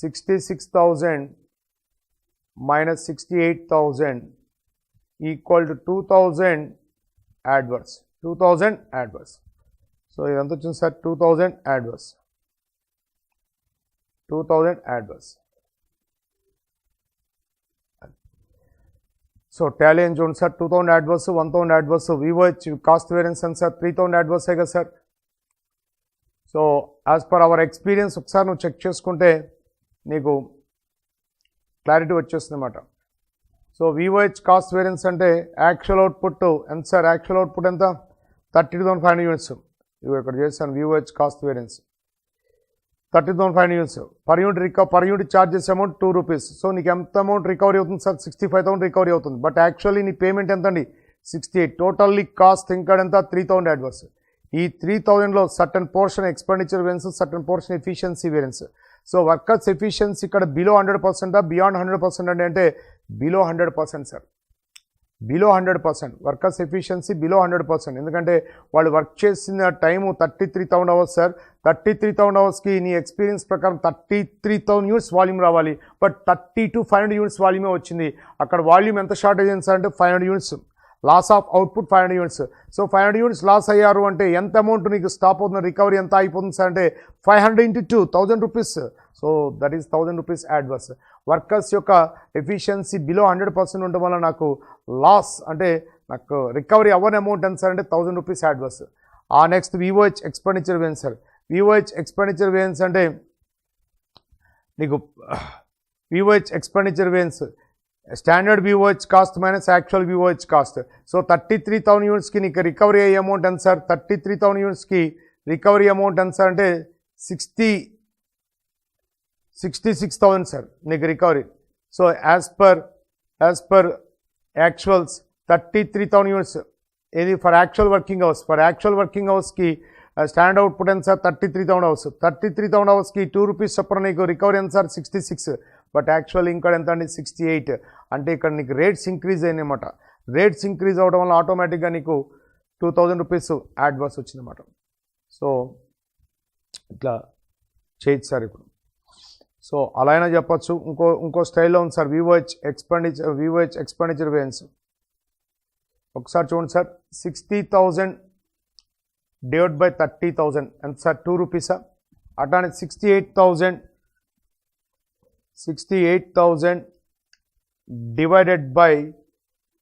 66,000 minus 68,000 equal to 2000 adverse. 2000 adverse. So ఇదంతా వచ్చింది sir 2000 adverse. 2000 adverse. So tally ఏం చూడండి sir 2000 adverse, 1000 adverse, VOH cost variance అని sir 3000 adverse కదా sir. So as per hour experience ఒకసారి నువ్వు check చేసుకుంటే నీకు క్లారిటీ వచ్చేస్తుంది అన్నమాట. సో VOH కాస్ట్ వేరియన్స్ అంటే యాక్చువల్ అవుట్పుట్ ఎంత సార్, యాక్చువల్ అవుట్పుట్ ఎంత 32,500 యూనిట్స్. ఇవి ఇక్కడ చేశాను VOH cost variance 32,500 units. Per unit charges amount 2 rupees. So నీకు ఎంత అమౌంట్ రికవరీ అవుతుంది సార్, 65,000 రికవరీ అవుతుంది. బట్ యాక్చువల్లీ నీ పేమెంట్ ఎంత అండి 68. టోటల్లీ కాస్ట్ ఇంకా ఎంత 3,000 అడ్వాన్స్. ఈ 3,000లో certain portion expenditure variance, certain portion efficiency variance. So workers efficiency ఇక్కడ బిలో 100%, బియాండ్ 100% అంటే below 100% sir, below 100%. Workers efficiency below 100%. ఎందుకంటే వాళ్ళు వర్క్ చేసిన టైము 33,000 అవర్స్ సార్. 33,000 అవర్స్కి నీ ఎక్స్పీరియన్స్ ప్రకారం 33,000 యూనిట్స్ వాల్యూమ్ రావాలి. బట్ 30-500 యూనిట్స్ వాల్యూమే వచ్చింది. అక్కడ వాల్యూమ్ ఎంత షార్టేజ్ అయింది సార్ అంటే 500 units. Loss of output 500 units. So 500 units loss అయ్యారు అంటే ఎంత అమౌంట్ నీకు స్టాప్ అవుతుంది, రికవరీ ఎంత అయిపోతుంది సార్ అంటే 500 × 2 1000 rupees. So that is 1000 rupees adverse. Workers యొక్క ఎఫిషియన్సీ బిలో 100% ఉండడం వల్ల నాకు లాస్ అంటే నాకు రికవరీ అవ్వని అమౌంట్ ఎంత సార్ అంటే 1000 రూపీస్ అడ్వర్స్. ఆ next VOH expenditure variance sir. VOH expenditure variance అంటే నీకు VOH expenditure variance standard VOH cost minus actual VOH cost. So 33,000 యూనిట్స్కి నీకు రికవరీ అయ్యే అమౌంట్ ఎంత సార్, 33,000 యూనిట్స్కి రికవరీ అమౌంట్ ఎంత సార్ అంటే 66,000 సార్ నీకు recovery. So as per actuals 33,000 units ఇది for actual working hours. For actual working అవర్స్కి స్టాండర్డ్ అవుట్పుట్ ఎంత సార్ 33,000 అవర్స్. 33,000 అవర్స్కి 2 రూపీస్ చొప్పున నీకు రికవరీ ఎంత సార్ 66. బట్ యాక్చువల్ ఇంకా ఎంత అండి 68. అంటే ఇక్కడ నీకు రేట్స్ ఇంక్రీజ్ అయ్యాయన్నమాట. రేట్స్ ఇంక్రీజ్ అవ్వడం వల్ల ఆటోమేటిక్గా నీకు 2,000 రూపీస్ అడ్వాన్స్ వచ్చిందన్నమాట. సో ఇట్లా చేయొచ్చు సార్ ఇప్పుడు. సో అలా అయినా చెప్పచ్చు. ఇంకో స్టైల్లో ఉంది సార్ VOH ఎక్స్పెండిచర్ వేరియన్స్. ఒకసారి చూడండి సార్ 60,000 డివైడ్ బై 30,000 ఎంత సార్ 2 రూపీసా. అట్లానే 68,000 డివైడెడ్ బై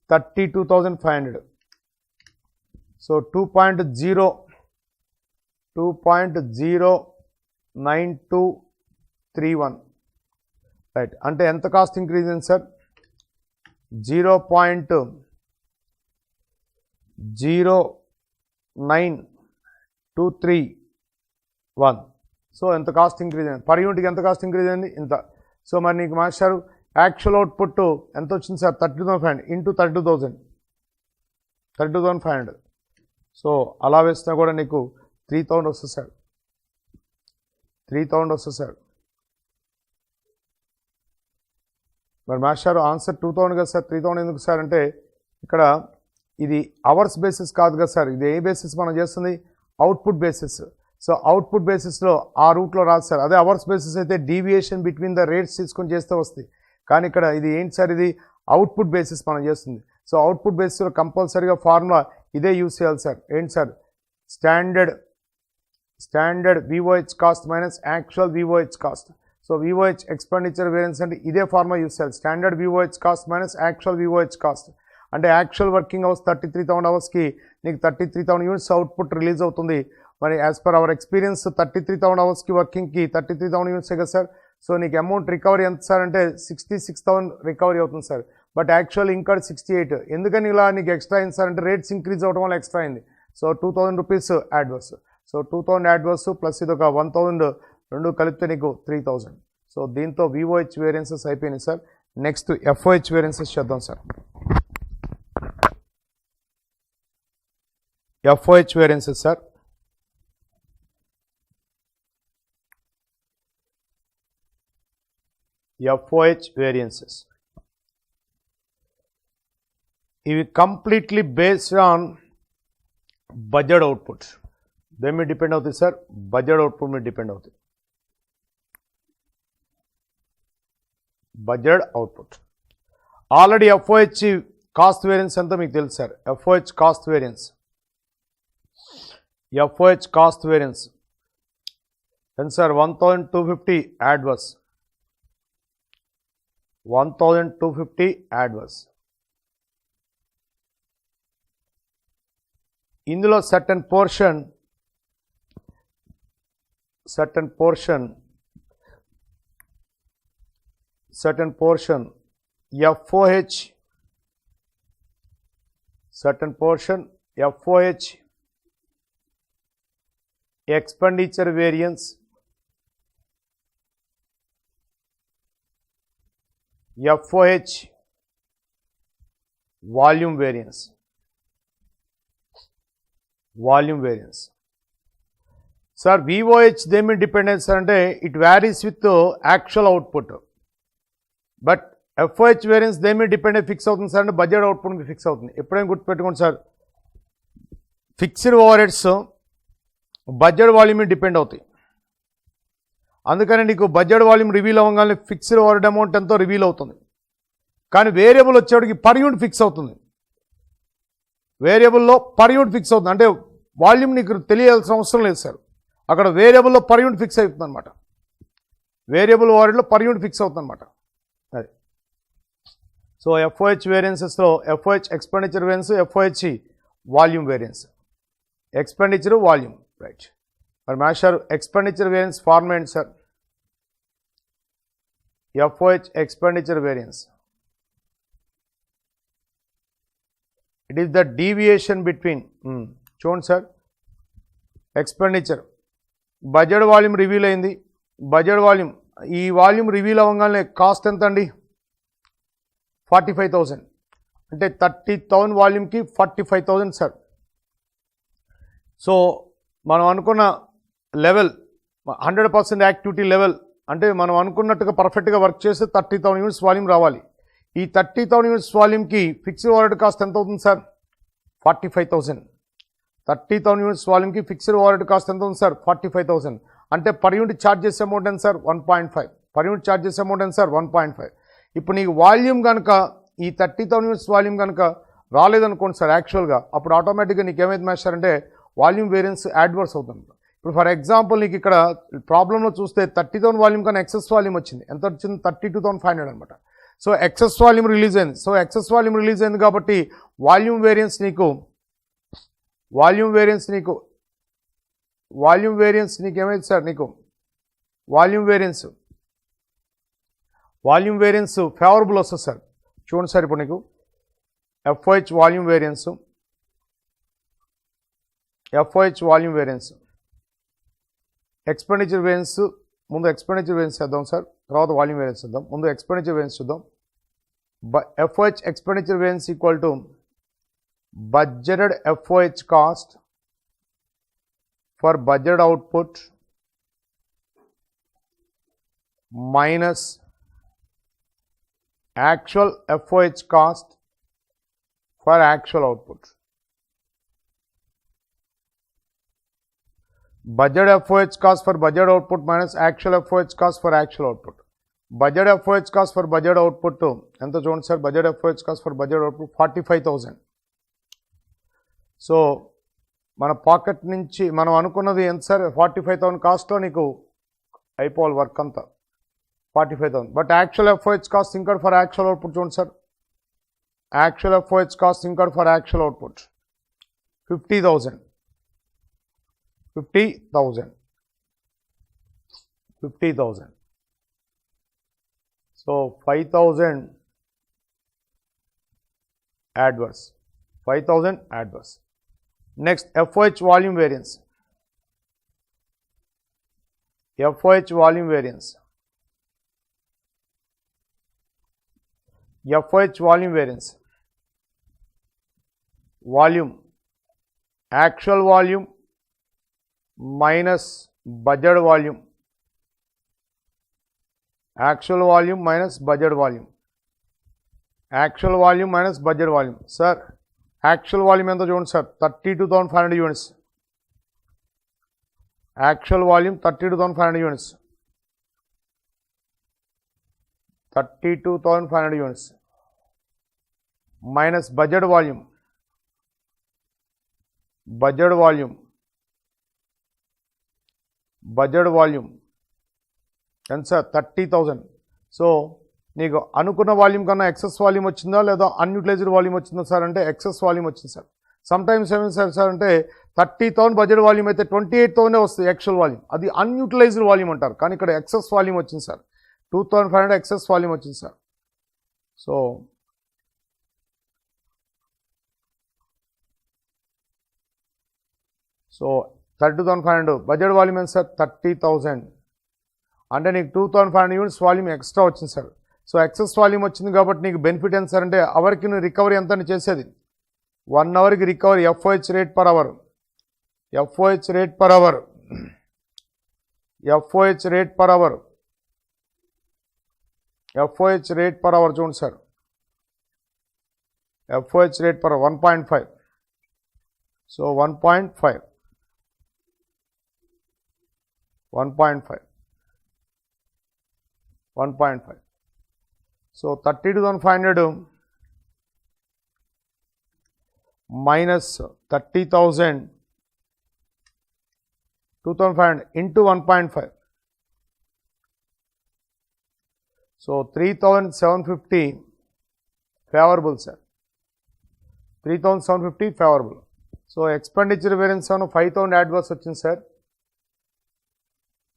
32,500. So 2.09231 right. అంటే ఎంత కాస్ట్ ఇంక్రీజ్ అయింది సార్ 0.09231. సో ఎంత కాస్ట్ ఇంక్రీజ్ అయింది, పర్ యూనిట్కి ఎంత కాస్ట్ ఇంక్రీజ్ అయింది ఇంత. సో మరి నీకు మాస్టారు యాక్చువల్ అవుట్పుట్ ఎంత వచ్చింది సార్ 32,500 ఇంటూ 32,500. సో అలా వేసినా కూడా నీకు 3,000 వస్తుంది సార్, 3,000 వస్తుంది సార్. మరి మాస్టారు ఆన్సర్ 2,000 కదా సార్. 3,000 ఎందుకు సార్ అంటే ఇక్కడ ఇది అవర్స్ బేసిస్ కాదు కదా సార్. ఇది ఏ బేసిస్ మనం చేస్తుంది అవుట్పుట్ బేసిస్. సో అవుట్పుట్ బేసిస్లో ఆ రూట్లో రాదు సార్. అదే అవర్స్ బేసిస్ అయితే డీవియేషన్ బిట్వీన్ ద రేట్స్ తీసుకొని చేస్తే వస్తాయి. కానీ ఇక్కడ ఇది ఏంటి సార్, ఇది అవుట్పుట్ బేసిస్ మనం చేస్తుంది. సో అవుట్పుట్ బేసిస్లో కంపల్సరీగా ఫార్ములా ఇదే యూస్ చేయాలి సార్. ఏంటి sir standard VOH cost minus actual VOH cost. So VOH expenditure variance అంటే ఇదే ఫార్ములా యూస్ చేయాలి. Standard VOH cost minus actual VOH cost. అంటే యాక్చువల్ వర్కింగ్ అవర్స్ 33,000 అవర్స్కి నీకు 33,000 యూనిట్స్ అవుట్పుట్ రిలీజ్ అవుతుంది. మరి యాజ్ పర్ అవర్ ఎక్స్పీరియన్స్ 33,000 అవర్స్కి వర్కింగ్కి 33,000 యూనిట్సే కదా సార్. సో నీకు అమౌంట్ రికవరీ ఎంత సార్ అంటే 66,000 రికవరీ అవుతుంది సార్. బట్ యాక్చువల్ ఇంకా 68. ఎందుకని ఇలా నీకు ఎక్స్ట్రా అయింది సార్ అంటే రేట్స్ ఇంక్రీజ్ అవ్వడం వల్ల ఎక్స్ట్రా అయింది. So 2,000 rupees adverse. So 2,000 adverse plus ఇది ఒక 1,000 రెండు కలిపితే నీకు 3,000. సో దీంతో VOH వేరియన్సెస్ అయిపోయినాయి సార్. నెక్స్ట్ FOH వేరియన్సెస్ చేద్దాం sir. FOH variances sir. FOH variances ఇవి completely based on budget outputs. దేని మీద డిపెండ్ అవుతుంది సార్, బడ్జెట్ అవుట్పుట్ మీద డిపెండ్ అవుతుంది. Budget output already FOH cost variance ఎంతో మీకు తెలుసు sir. FOH cost variance, FOH cost variance ఎంత సార్? 1250 adverse, 1250 adverse. ఇందులో certain portion FOH, certain portion FOH expenditure variance, FOH volume variance. Sir, VOH దేని dependence అంటే it varies with actual output, but FOH variance దేని dependent fix అవుతుంది sir అంటే budget output మీకు fix అవుతుంది. ఎప్పుడైనా గుర్తుపెట్టుకోండి sir, fixed over heads budget volume depend అవుతాయి. అందుకని నీకు బడ్జెట్ వాల్యూమ్ రివీల్ అవ్వగానే ఫిక్స్డ్ ఓవర్ హెడ్ అమౌంట్ ఎంతో రివీల్ అవుతుంది. కానీ వేరియబుల్ వచ్చేటికి పర్ యూనిట్ ఫిక్స్ అవుతుంది. వేరియబుల్లో పర్ యూనిట్ ఫిక్స్ అవుతుంది అంటే వాల్యూమ్ నీకు తెలియాల్సిన అవసరం లేదు సార్. అక్కడ వేరియబుల్లో పర్ యూనిట్ ఫిక్స్ అవుతుంది అనమాట. వేరియబుల్ ఓవర్ హెడ్లో పర్ యూనిట్ ఫిక్స్ అవుతుంది అనమాట. అది సో FOH వేరియన్సెస్లో FOH expenditure variance, FOH volume variance. Expenditure volume, right. మరి మాస్టర్ ఎక్స్పెండిచర్ వేరియన్స్ ఫార్మ్ ఏంటి sir? FOH expenditure variance, it is the deviation between, చూడండి sir, expenditure budget volume reveal అయింది. Budget volume, ఈ volume reveal అవ్వగానే cost ఎంత అండి? 45,000. అంటే 30,000 వాల్యూమ్కి 45,000 sir. So మనం అనుకున్న లెవెల్ 100% యాక్టివిటీ లెవెల్ అంటే మనం అనుకున్నట్టుగా పర్ఫెక్ట్గా వర్క్ చేస్తే 30,000 యూనిట్స్ వాల్యూమ్ రావాలి. ఈ 30,000 యూనిట్స్ వాల్యూమ్కి ఫిక్స్డ్ ఓవర్ హెడ్ కాస్ట్ ఎంత అవుతుంది సార్? 45,000. 30,000 యూనిట్స్ వాల్యూమ్కి ఫిక్స్డ్ ఓవర్ హెడ్ కాస్ట్ ఎంత ఉంది సార్? 45,000. అంటే పర్ యూనిట్ ఛార్జ్ చేసే అమౌంట్ ఎంత సార్? 1.5. పర్ యూనిట్ ఛార్జ్ చేసే అమౌంట్ ఎంత సార్? 1.5. ఇప్పుడు నీకు వాల్యూమ్ కనుక ఈ 30,000 యూనిట్స్ వాల్యూమ్ కనుక రాలేదనుకోండి సార్ యాక్చువల్గా, అప్పుడు ఆటోమేటిక్గా నీకు ఏమైతే మాస్టర్ అంటే వాల్యూమ్ వేరియన్స్ యాడ్వర్స్ అవుతుంది. ఇప్పుడు ఫర్ ఎగ్జాంపుల్ నీకు ఇక్కడ ప్రాబ్లంలో చూస్తే 30,000 వాల్యూమ్ కన్నా ఎక్సెస్ వాల్యూమ్ వచ్చింది. ఎంత వచ్చింది? 32,500 అనమాట. సో ఎక్సెస్ వాల్యూమ్ రిలీజ్ అయింది. సో ఎక్సెస్ వాల్యూమ్ రిలీజ్ అయింది కాబట్టి వాల్యూమ్ వేరియన్స్ నీకు ఏమైంది సార్? నీకు వాల్యూమ్ వేరియన్స్ ఫేవరబుల్ వస్తుంది సార్. చూడండి సార్, ఇప్పుడు నీకు FOH volume variance, expenditure variance. ముందు ఎక్స్పెండిచర్ వేరియన్స్ చేద్దాం సార్, తర్వాత వాల్యూమ్ వేరియన్స్ చేద్దాం. ముందు ఎక్స్పెండిచర్ వేరియన్స్ చూద్దాం. FOH expenditure variance equal to budgeted FOH cost for budget output minus actual FOH cost for actual output. Budget FOH cost for budget output minus actual FOH cost for actual output. Budget FOH cost for budget output ఎంత చూడండి sir? budget FOH cost for budget output 45,000. So మన pocket నుంచి మనం అనుకున్నది ఎంత sir? 45,000 కాస్ట్లో నీకు అయిపోవాలి వర్క్ అంతా 45,000. But actual FOH cost incurred for actual output చూడండి sir. Actual FOH cost incurred for actual output 50,000. So 5,000 adverse. Next, FOH volume variance. FOH volume variance. Volume. Actual volume minus budget volume. Actual volume minus budget volume. Sir, actual volume ఎంత చూడండి sir? 32,500 units. Actual volume 32,500 units. 32,500 units. Minus budget volume budget volume budget volume ఎంత sir 30,000. So నీకు అనుకున్న volume కన్నా excess volume వచ్చిందా లేదా unutilised volume వచ్చిందా sir అంటే ఎక్సెస్ వాల్యూమ్ వచ్చింది సార్. సమ్ టైమ్స్ ఏమైంది సార్ అంటే 30,000 బడ్జెట్ వాల్యూమ్ అయితే 28,000 వస్తుంది యాక్చువల్ వాల్యూమ్, అది అన్యూటిలైజ్డ్ వాల్యూమ్ అంటారు. కానీ ఇక్కడ ఎక్సెస్ వాల్యూమ్ వచ్చింది సార్, 2,500 ఎక్సెస్ వాల్యూమ్ వచ్చింది సార్. సో 30,500 బడ్జెట్ వాల్యూమ్ ఎంత సార్ 30,000 అంటే నీకు 2,500 యూనిట్స్ వాల్యూమ్ ఎక్స్ట్రా వచ్చింది సార్. సో ఎక్సెస్ వాల్యూమ్ వచ్చింది కాబట్టి నీకు బెనిఫిట్ ఎంత సార్ అంటే అవర్కి నువ్వు రికవరీ ఎంత చేసేది 1 అవర్కి recovery FOH rate per hour FOH rate per hour FOH rate per hour FOH rate per hour చూడండి sir, FOH rate per 1.5. So 1.5 so 32,500 minus 30,000 2,500 into 1.5. So 3,750 favourable sir, 3,750 favourable. So expenditure variance 5,000 adverse వచ్చింది sir.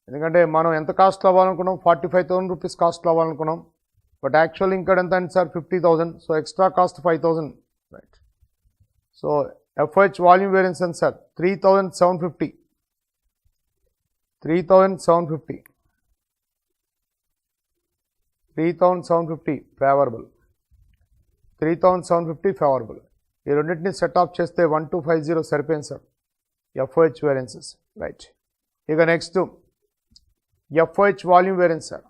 ఎందుకంటే మనం ఎంత కాస్ట్లో అవ్వాలనుకున్నాం 45,000 rupees కాస్ట్లో అవ్వాలనుకున్నాం, but actual ఇక్కడ ఎంత అండి sir 50,000. So extra cost 5,000 right. So FOH volume variance ఎంత సార్ 3,750 ఫేవరబుల్ 3,750 ఫేవరబుల్. ఈ రెండింటిని సెట్ ఆఫ్ చేస్తే 1,250 సరిపోయింది సార్ FOH వేరియన్సెస్ రైట్. ఇక next FOH volume variance sir,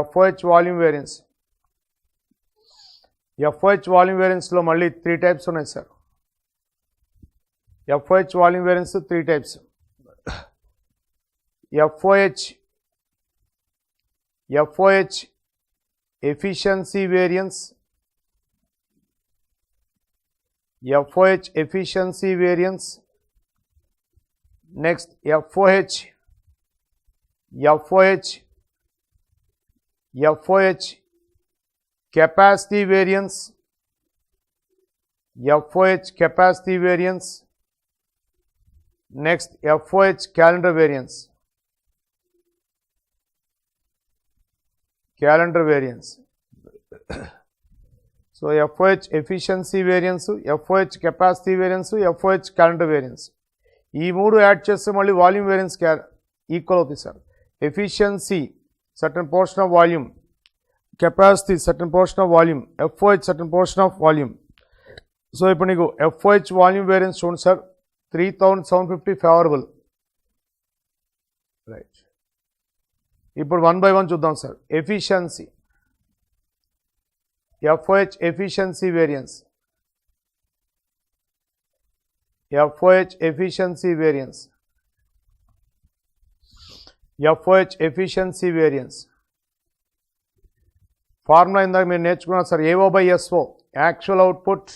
FOH volume variance. FOH volume వేరియన్స్లో మళ్ళీ 3 టైప్స్ ఉన్నాయి sir. FOH volume variance 3 types. FOH efficiency variance, FOH efficiency variance. Next FOH capacity variance, FOH capacity variance. Next FOH calendar variance, so FOH efficiency variance, FOH capacity variance, FOH calendar variance. ఈ 3 add చేస్తే మళ్ళీ volume variance equal అవుతుంది sir. Efficiency certain portion of volume, capacity certain portion of volume, FOH certain portion of volume. So ఇప్పుడు నీకు FOH volume variance చూడండి sir 3,750 favourable right. ఇప్పుడు 1 by 1 చూద్దాం sir. Efficiency FOH efficiency variance, FOH efficiency variance, FOH efficiency variance. Formula ఇందాక మీరు నేర్చుకున్నారు sir, AO/SO actual output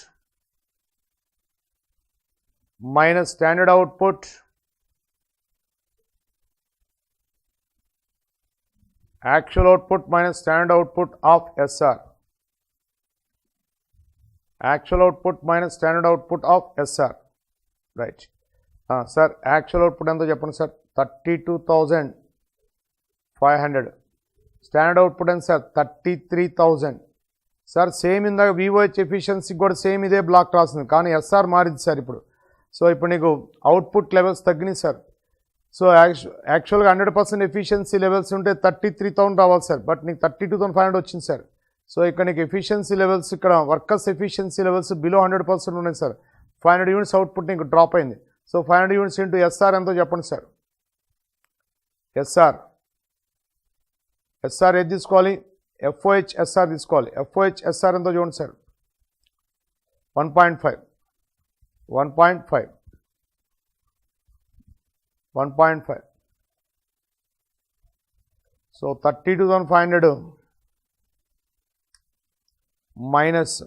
minus standard output minus standard output of SR. Actual output minus standard output of SR. Right. Sir, actual output ఎంత చెప్పండి sir 32,500. Standard output ఎంత sir 33,000. Sir same ఇందాక VOH efficiency కూడా same ఇదే black రాసింది, కానీ SR మారింది sir ఇప్పుడు. సో ఇప్పుడు నీకు అవుట్పుట్ లెవెల్స్ తగ్గినాయి సార్. సో యాక్చువల్గా 100% ఎఫిషియన్సీ లెవెల్స్ ఉంటే 33,000 రావాలి సార్, బట్ నీకు 32,500 వచ్చింది సార్. సో ఇక్కడ నీకు ఎఫిషియన్సీ లెవెల్స్, ఇక్కడ వర్కర్స్ ఎఫిషియన్సీ లెవెల్స్ బిలో 100% ఉన్నాయి సార్. 500 యూనిట్స్ అవుట్పుట్ నీకు డ్రాప్ అయింది. సో 500 యూనిట్స్ ఇంటూ SR ఎంతో చెప్పండి సార్. SR ఏది తీసుకోవాలి, FOH SR తీసుకోవాలి. FOH SR ఎంతో చూడండి sir 1.5. So 32,500 minus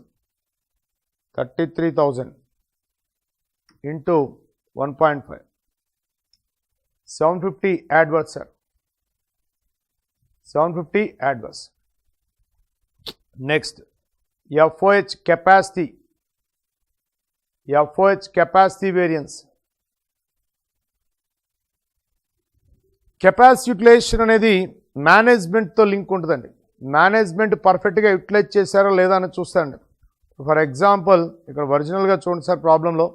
33,000 into 1.5. 750 adverse, sir. 750 adverse. Next, FOH capacity. FOH capacity variance. Capacity utilisation అనేది మేనేజ్మెంట్తో లింక్ ఉంటుందండి. మేనేజ్మెంట్ పర్ఫెక్ట్గా యూటిలైజ్ చేశారో లేదా అని చూస్తాండి. ఫర్ ఎగ్జాంపుల్ ఇక్కడ ఒరిజినల్గా చూడండి సార్, ప్రాబ్లంలో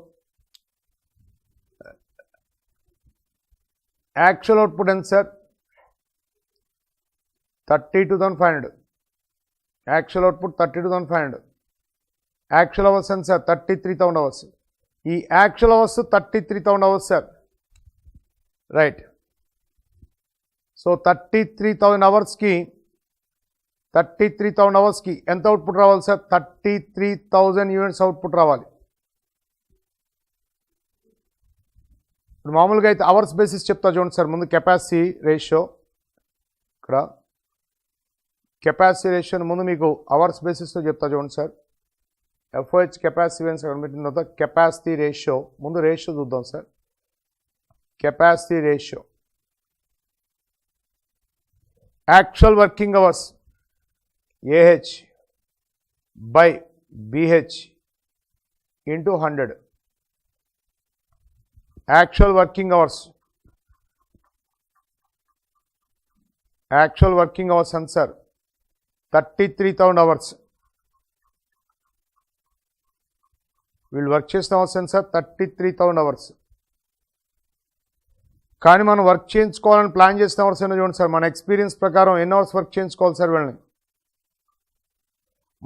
యాక్చువల్ అవుట్పుట్ ఎంత sir? 32,500. Actual output 32,500. Actual hours ఎంత సార్? 33,000 అవర్స్. ఈ actual hours 33,000 hours sir, right. So 33,000 అవర్స్కి ఎంత అవుట్పుట్ రావాలి సార్? 33,000 యూనిట్స్ అవుట్పుట్ రావాలి. ఇప్పుడు మామూలుగా అయితే అవర్స్ బేసిస్ చెప్తా చూడండి సార్. ముందు కెపాసిటీ రేషియో, ఇక్కడ కెపాసిటీ రేషియోని ముందు మీకు అవర్స్ బేసిస్తో చెప్తా చూడండి సార్. FOH కెపాసిటీ వేరియన్స్ కనిపెట్టిన తర్వాత కెపాసిటీ రేషియో, ముందు రేషియో చూద్దాం sir. Capacity ratio actual working hours AH by BH into 100. Actual working hours answer 33,000 hours. వీళ్ళు వర్క్ చేసిన అవర్స్ ఎంత సార్? 33,000 అవర్స్. కానీ మనం వర్క్ చేయించుకోవాలని ప్లాన్ చేసిన అవర్స్ ఏమో చూడండి సార్. మన ఎక్స్పీరియన్స్ ప్రకారం ఎన్ని అవర్స్ వర్క్ చేయించుకోవాలి సార్ వీళ్ళని?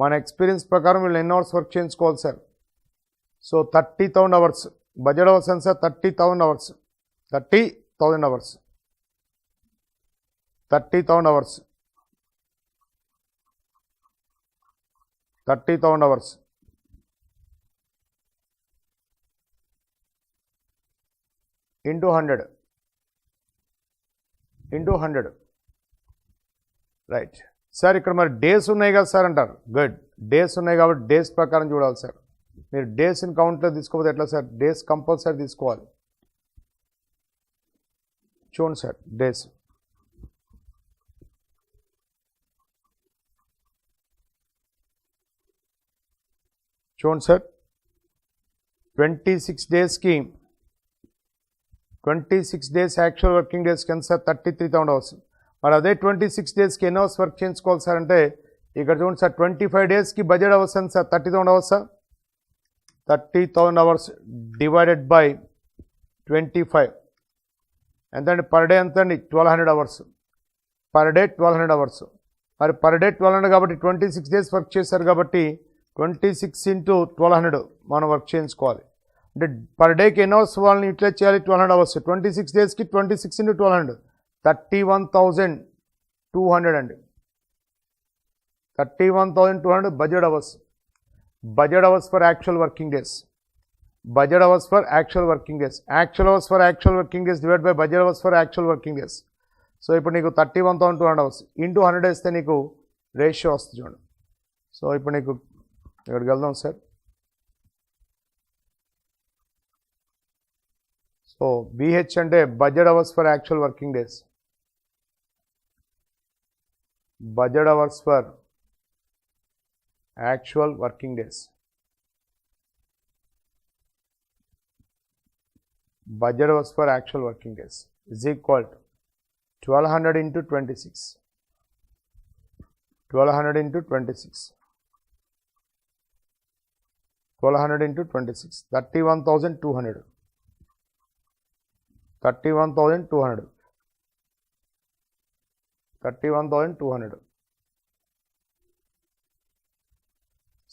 మన ఎక్స్పీరియన్స్ ప్రకారం వీళ్ళు ఎన్ని అవర్స్ వర్క్ చేయించుకోవాలి sir? So 30,000 hours. Budget hours ఎంత sir? 30,000 hours. 30,000 hours. 30,000 hours. 30,000 hours into 100 right sir. ఇక్కడ మరి డేస్ ఉన్నాయి కదా సార్ అంటారు. గుడ్, డేస్ ఉన్నాయి కాబట్టి డేస్ ప్రకారం చూడాలి సార్. మీరు డేస్ని కౌంట్లో తీసుకోకపోతే ఎట్లా సార్? డేస్ కంపల్సరీ తీసుకోవాలి. చూడండి సార్, డేస్ చూడండి సార్. 26 డేస్కి 26 డేస్ యాక్చువల్ వర్కింగ్ డేస్కి ఎంత సార్? 33,000 అవర్స్. మరి అదే 26 డేస్కి ఎన్ని అవర్స్ వర్క్ చేయించుకోవాలి సార్ అంటే ఇక్కడ చూడండి సార్. 25 డేస్కి బడ్జెట్ అవర్స్ ఎంత sir? 30,000 hours sir. 30,000 hours divided by 25 ఎంతండి? పర్ డే ఎంతండి? 1,200 అవర్స్. Per day 1,200 hours. మరి పర్ డే 1,200 కాబట్టి 26 డేస్ వర్క్ చేశారు కాబట్టి 26 into 1,200 మనం వర్క్ చేయించుకోవాలి. అంటే పర్ డేకి ఎన్ని అవర్స్ వాళ్ళని యూటిలైజ్ చేయాలి? 1,200 అవర్స్. 26 డేస్కి 26 into 1,200 31,200 అండి. 31,200 budget hours. Budget hours for actual working days. Budget hours for actual working days. Actual hours for actual working days divide by budget hours for actual working days. So ఇప్పుడు నీకు 31,200 hours into 100 వేస్తే నీకు ratio వస్తుంది చూడండి. So ఇప్పుడు నీకు ఇక్కడికి వెళ్దాం సార్. సో BH అంటే budget hours for actual working days. Budget hours for actual working days. Budget hours for actual working days is equal to 1,200 into 26. 1,200 into 26. 1,200 into 26. 31,200. 31,200. 31,200.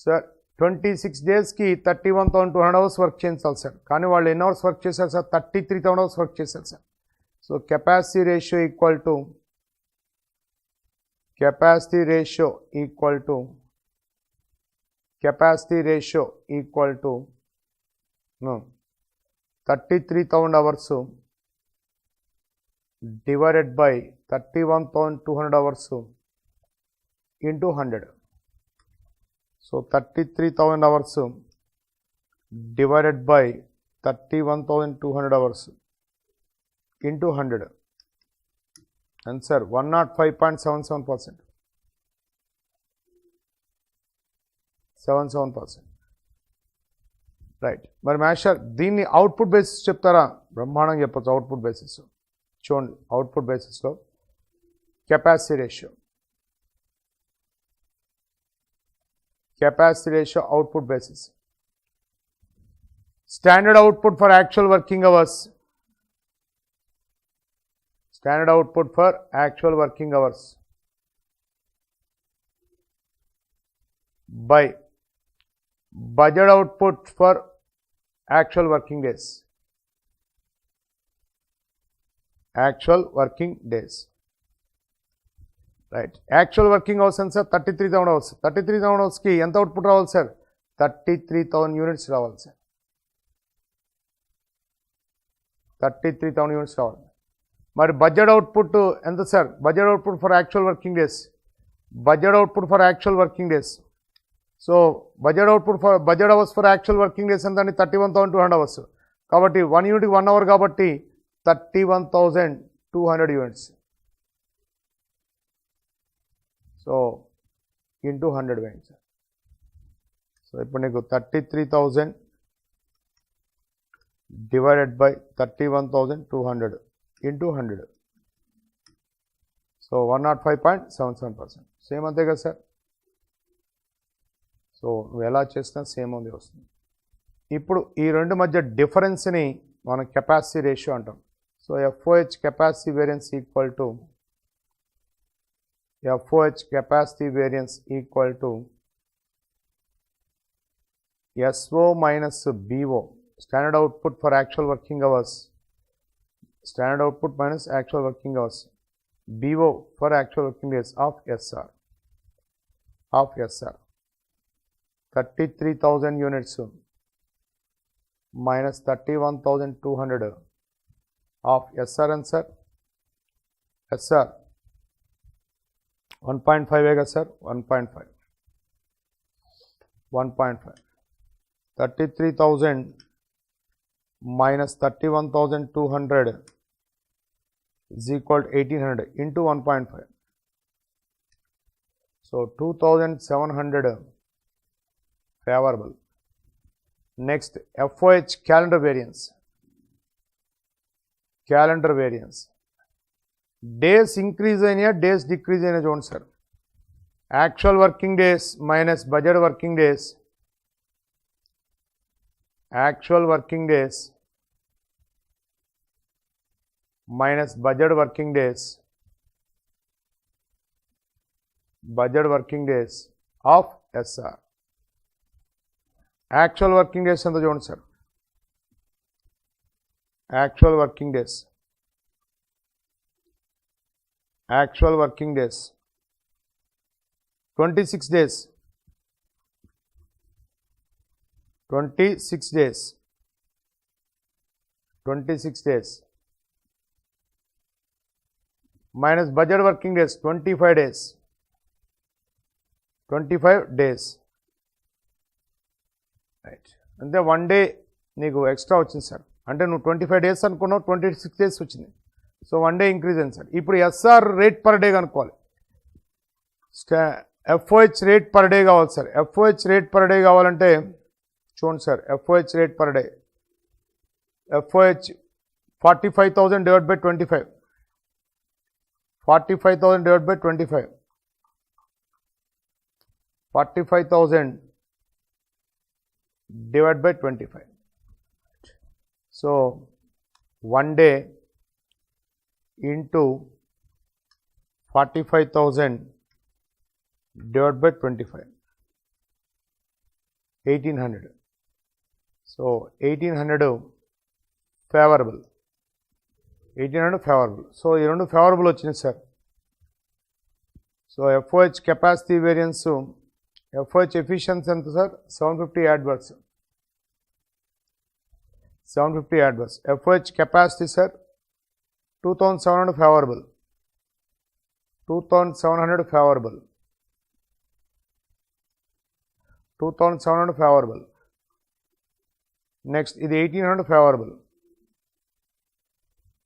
Sir, 26 డేస్కి 31,200 అవర్స్ వర్క్ చేయించాలి sir. కానీ వాళ్ళు ఎన్ని hours work చేశారు sir? 33,000 hours work చేశారు sir. So capacity ratio equal to 33,000 hours divided by 31,200 hours into 100. So 33,000 hours divided by 31,200 hours into 100. Answer 105.77%. 77%. Right. మరి master దీన్ని output basis చెప్తారా? బ్రహ్మాండంగా చెప్పచ్చు. అవుట్పుట్ బేసిస్ చూడండి. అవుట్పుట్ బేసిస్లో capacity ratio output basis. Standard output for actual working hours. Standard output for actual working hours by budget output for actual working days. Actual working days. Right. Actual working hours and sir 33,000 hours. 33,000 hours ki enta output రావాలి sir? 33,000 units రావాలి sir. 33,000 units రావాలి. మరి budget output ఎంత sir? Budget output for actual working days. Budget output for actual working days. So budget output for budget hours for actual working days ఎంత అండి? 31,200 hours. కాబట్టి 1 యూనిట్కి 1 hour కాబట్టి 31,200 units. So into 100 వేయండి sir. So ఇప్పుడు నీకు 33,000 divided by 31,200 into 100. So 105.77%. Same అంతే కదా సార్? సో నువ్వు ఎలా చేసినా సేమ్ ఉంది వస్తుంది. ఇప్పుడు ఈ రెండు మధ్య డిఫరెన్స్ని మనం కెపాసిటీ రేషియో అంటాం. So FOH capacity variance equal to SO minus BO. Standard output for actual working hours. Standard output minus actual working hours. BO for actual working days of SR. 33,000 units minus 31,200 of SR answer. SR 1.5 है sir? 1.5. 33,000 minus 31,200 is equal to 1,800 into 1.5. So 2,700 favorable. Next, FOH calendar variance. Days increase అయినా days decrease అయినా చూడండి sir. Actual working days minus budget working days. Actual working days minus budget working days. Budget working days of SR. Actual working days ఎంత చూడండి sir. Actual working days 26 days. 26 days minus budget working days 25 days. 25 days. Right. అంటే 1 day నీకు extra వచ్చింది sir. అంటే నువ్వు 25 days అనుకున్నావు, 26 days వచ్చింది. So 1 day increase అయింది సార్. ఇప్పుడు ఎస్ఆర్ రేట్ పర్ డే కనుక్కోవాలి. ఎఫ్ఓహెచ్ రేట్ పర్ డే కావాలి sir. FOH rate per day కావాలంటే చూడండి sir. FOH rate per day. FOH 45,000 divide by 25. 45,000 divide by 25. 45,000 divided by 25. So 1 day into 45,000 divided by 25. 1,800. So 1,800 favorable. 1,800 favorable. So ఈ రెండు favorable వచ్చింది sir. So FOH capacity variance, FOH efficiency ఎంత sir? 750 adverse. 750 adverse. FOH capacity sir 2,700 favorable. 2,700 favorable. 2700 favourable. Next ఇది 1800 favourable.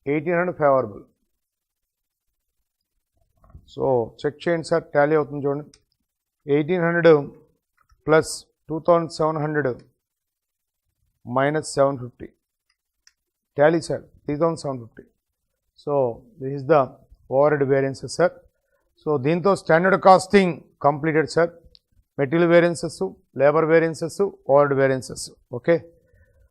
1800 favourable. So check చేయండి sir, tally అవుతుంది చూడండి. 1800 plus 2700 minus 750. Tally sir 3750. So this is the overhead variances sir. So దీంతో standard costing completed sir. Material variances, labour variances, overhead variances. Okay.